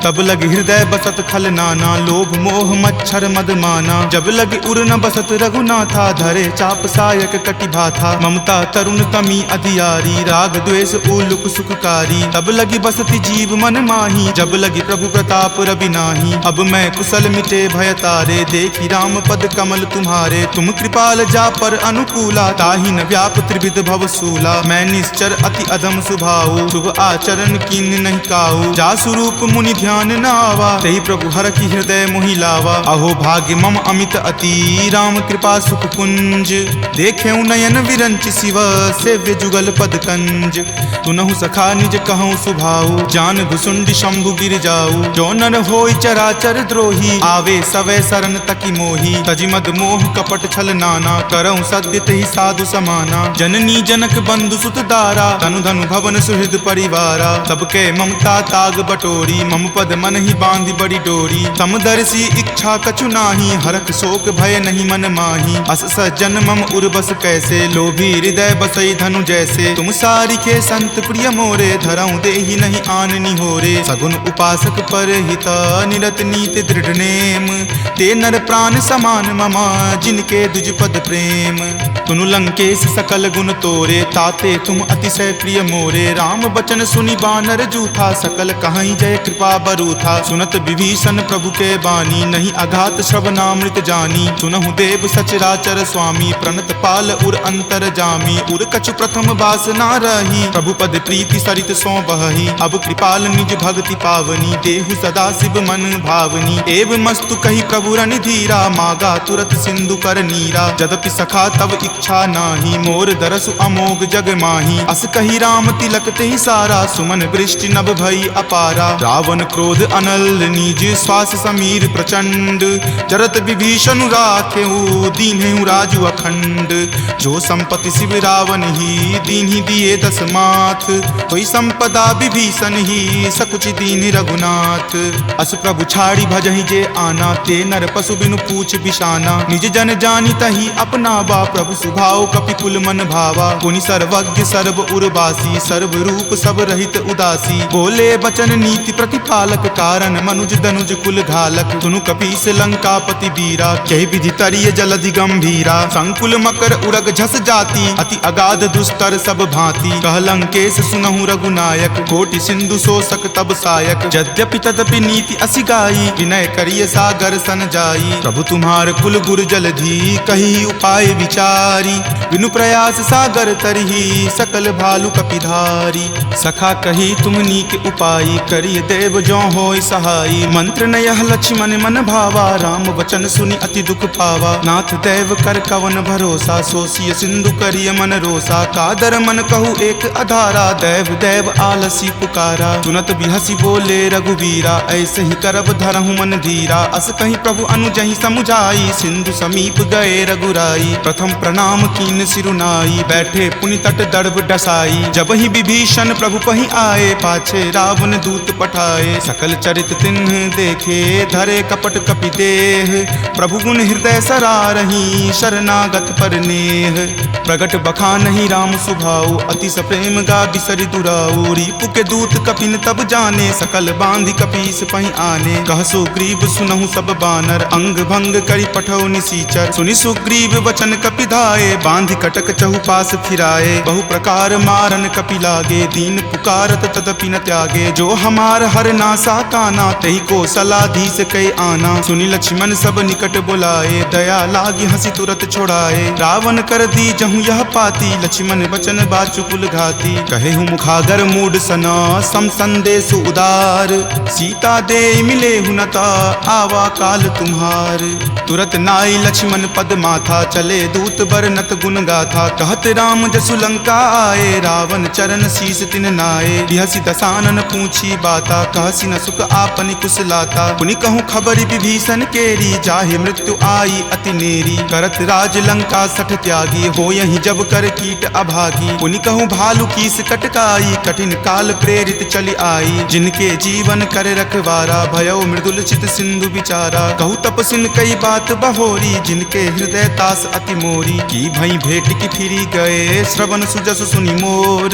तब लगी हृदय बसत खल नाना, लोभ मोह मच्छर मद माना। जब लगी उर न बसत रघुनाथा, धरे चाप सायक कटि भाथा। ममता तरुण तमी अधियारी, राग द्वेष उलुक सुखकारी। तब लगी बसती जीव मन माही, जब लगी प्रभु प्रताप रवि नाही। अब मैं कुशल मिटे भय तारे, देखी राम पद कमल तुम्हारे। तुम कृपाल जा पर अनुकूला, ताहि न व्याप त्रिविध भव सूला। मैं निश्चर अति अधम सुभाऊ, शुभ आचरण कीन नहीं काऊ। जा स्वरूप मुनि ध्यान न आवा, तेहि प्रभु हर की हृदय मोहि लावा। अहो भाग्य मम अमित अति, राम कृपा सुख कुंज। देखेऊ नयन विरंच शिव, सेव्य जुगल पद कंज। तुनहु सखा निज कहूँ सुभाऊ, जान भुसुंड शंभु गिर जाऊ। जो नर होई चराचर द्रोही, आवे सवै शरण तकी मोही। तजि मद मोह कपट छल नाना, करऊँ सत्य तेहि साधु समाना। जननी जनक बंधु सुत दारा, तनु धनु भवन सुहृद परिवारा। सबके ममता ताग बटोरी, मम पद मन ही बांधि बड़ी डोरी। समदर्शी इच्छा कछु नाही, हरख शोक भय नहीं मन माही। अस सज्जन मम उर्बस कैसे, लोभी हृदय बसई धनु जैसे। तुम सारिखे संत प्रिय मोरे, धरऊँ देहि नहीं आननि होरे। सगुन उपासक पर हित, निरत नीति दृढ़ नेम। ते नर प्राण समान ममा, जिनके दुज पद प्रेम। तुनु लंकेश सकल गुण तोरे, ताते तुम अतिशय प्रिय मोरे। राम बचन सुनि बानर जूथा, सकल कहाई जय कृपा बरूथा। सुनत विभीषण प्रभु के बानी, नहीं अघात श्रवणामृत जानी। सुनहु देव सचराचर स्वामी, प्रणत पाल उर अंतर जामी। उर कछु प्रथम बास ना रही, प्रभु पद प्रीति सरित सो बहही। अब कृपाल निज भक्ति पावनी, देहु सदा शिव मन भावनी। एव मस्तु कही प्रभु रन धीरा, मागा तुरत सिंधु कर नीरा। जदपि सखा तब इच्छा नाही, मोर दरसु अमोघ जग माही। अस कही राम तिलक तेहि सारा, सुमन वृष्टि नभ भई अपारा। रावण क्रोध अनल निज, श्वास समीर प्रचंड। जरत विभीषण राखेऊ, दीन्हेऊ राजु अखंड। जो संपत्ति शिव रावण ही, दीन्हि दिए 10 माथ। कोई संपदा विभीषण ही, सकुच दीन्हि रघुनाथ। अस प्रभु छाड़ी भजहि जे आना, ते नर पशु बिनु पूछ बिशाना। निज जन जानी तही अपनावा, प्रभु सुभाव कपिकुल मन भावा। पुनि सर्वज्ञ सर्व उर्वासी, सर्व रूप सब रहित उदासी। बोले बचन नीति प्रतिपालक, कारण मनुज दनुज कुल घालक। सुनु कपीस लंकापति वीरा, कहि विधि तरिय जलधि गंभीरा। संकुल मकर उरग झस जाति, अति अगाध दुस्तर सब भांति। कह लंकेश सुनहु रघुनायक, कोटि सिंधु शोषक तब सायक। यद्यपि तदपि नीति असि गाई, विनय करिय सागर सन जाई। प्रभु तुम्हार कुल गुर जलधि, कही उपाय विचारी। बिनु प्रयास सागर तरही, सकल भालु कपिधारी। सखा कही तुम नीक उपाई, करिय देव जो होय सहाई। मंत्र न यह लक्ष्मण मन भावा, राम वचन सुनि अति दुख पावा। नाथ देव कर कवन भरोसा, सोसिय सिंधु करिय मन रोसा। कादर मन कहु एक अधारा, दैव दैव आलसी पुकारा। सुनत बिहसी बोले रघुवीरा, ऐसे ही करब धरहु सुनहु मन धीरा, अस कहीं प्रभु अनुजहि समुझाई, सिंधु समीप गए रघुराई, प्रथम प्रणाम कीन सिरुनाई, बैठे पुनि तट दर्भ डसाई, जब ही विभीषण प्रभु पहि आए, पाछे रावण दूत पठाए, सकल चरित तिन्ह देखे, धरे कपट कपि देह, प्रभु गुण हृदय सरारही, शरणागत पर नेह, प्रगट बखानहि राम सुभाऊ, अति सप्रेम गा बिसरि दुराऊ, रिपु के दूत कपिन तब जाने, सकल बांधि कपीस पहि आने, कह सुग्रीव सुनहु सब बानर, अंग भंग करि पठौ निसीचर, सुनि सुग्रीव वचन कपि धाये, बांधि कटक चहुपास फिराए, बहु प्रकार मारन कपि लागे, दीन पुकारत तदपि न त्यागे, जो हमार हर नासा काना, तहि को सलाधीस कई आना, सुनि लक्ष्मण सब निकट बुलाए, दया लागी हंसी तुरत छोड़ाए, रावण कर दी जहु यह पाती, लक्ष्मण वचन बाचुकुल घाती, कहे हूँ मुखागर मूड सना, सम संदेश उदार, सीता दे मिले हुनता, आवा काल तुम्हार, तुरत नाई लक्ष्मण पद माथा, चले दूत बरनत गुण गाथा, कहत राम जसु लंका आए, रावण चरण शीस तिन नाये, बिहसी दसानन पूछी बाता, कहसी न सुख आपनि कुशलाता, पुनि कहूँ खबरि विभीषण केरी, जाहे मृत्यु आई अति नेरी, करत राज लंका सठ त्यागी, हो यही जब कर कीट अभागी, पुनि कहूँ भालू कीस कटकाई, कठिन काल प्रेरित चली आई, जिनके जीवन कर रखवारा, भयो मृदुल चित सिंधु विचारा, कहूँ तपसिन कई बात बहोरी, जिनके हृदय तास अति मोरी, की भई भेंट की फिरी गए, श्रवण सुजस सुनि मोर,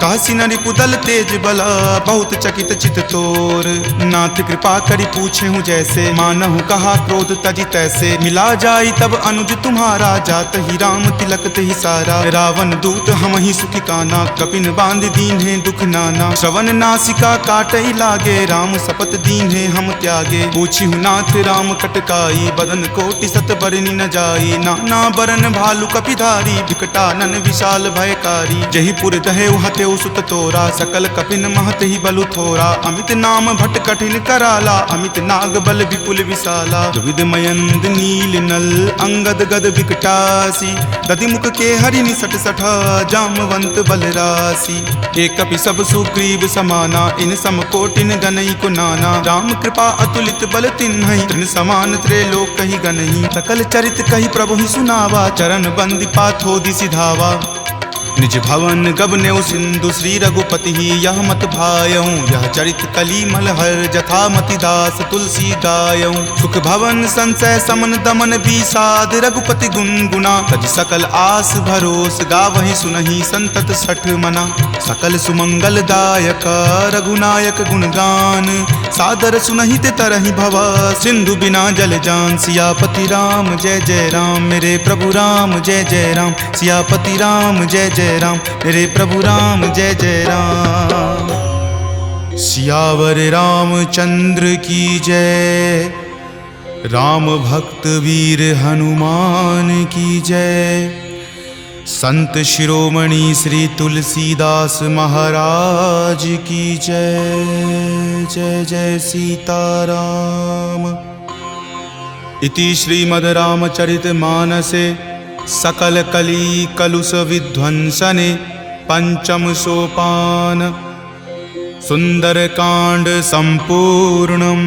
कहसी न रिपुदल तेज बला, बहुत चकित चित तोर, नाथ कृपा करि पूछे हूँ जैसे, मानहु कहा क्रोध तजि तैसे, मिला जाई तब अनुज तुम्हारा, जात ही राम तिलक ही सारा, रावण दूत हम ही सुखी काना, कपिन बांध दीन है दुख नाना, श्रवण नासिका काटई लागे, राम सपत दीन है हम त्यागे, पूछी हूँ नाथ राम कटकाई, बदन कोटि सत बरनी न जाई, नाना बरन भालू कपिधारी, विकटानन विशाल भयकारी, जही पुर दहे हते सुत तोरा, सकल कपिन महत ही बलु थोरा, अमित नाम भट कठिन कराला, अमित नाग बल विपुल विशाला, दुविध मयंद नील नल, अंगद गद विकटासी, दधि मुख के हरि निसट सठा, जामवंत बलरासी, एक कपि सब सुग्रीव समाना, इन सम कोटिन गनई को नाना, राम कृपा अतुलित बल तिन्हई, तृण समान त्रैलोक कहि गनहि, सकल चरित कहि प्रभु ही सुनावा, चरण बंदी पाथो दिसि धावा, निज भवन गबनेउ सिंधु श्री रघुपति ही, यह मत भायऊं, यह चरित कली मलहर, जथा मति दास तुलसी गायऊं, सुख भवन संशय समन दमन विषाद, रघुपति गुण गुना, तज सकल आस भरोस, गावहि सुनहि संतत सठ मना, सकल सुमंगल दायक रघुनायक गुणगान, सादर सुनहि ते तरहि भव, सिंधु बिना जल जान, सियापति राम जय जय राम, मेरे प्रभु राम जय जय राम, सियापति राम जय जय राम, मेरे प्रभु राम जय जय राम, सियावर रामचंद्र की जय, राम भक्त वीर हनुमान की जय, संत शिरोमणि श्री तुलसीदास महाराज की जय, जय जय सीताराम। इति श्रीमद् रामचरित मानसे सकल कली कलुष विध्वंसने पंचम सोपान सुंदर कांड संपूर्णम्।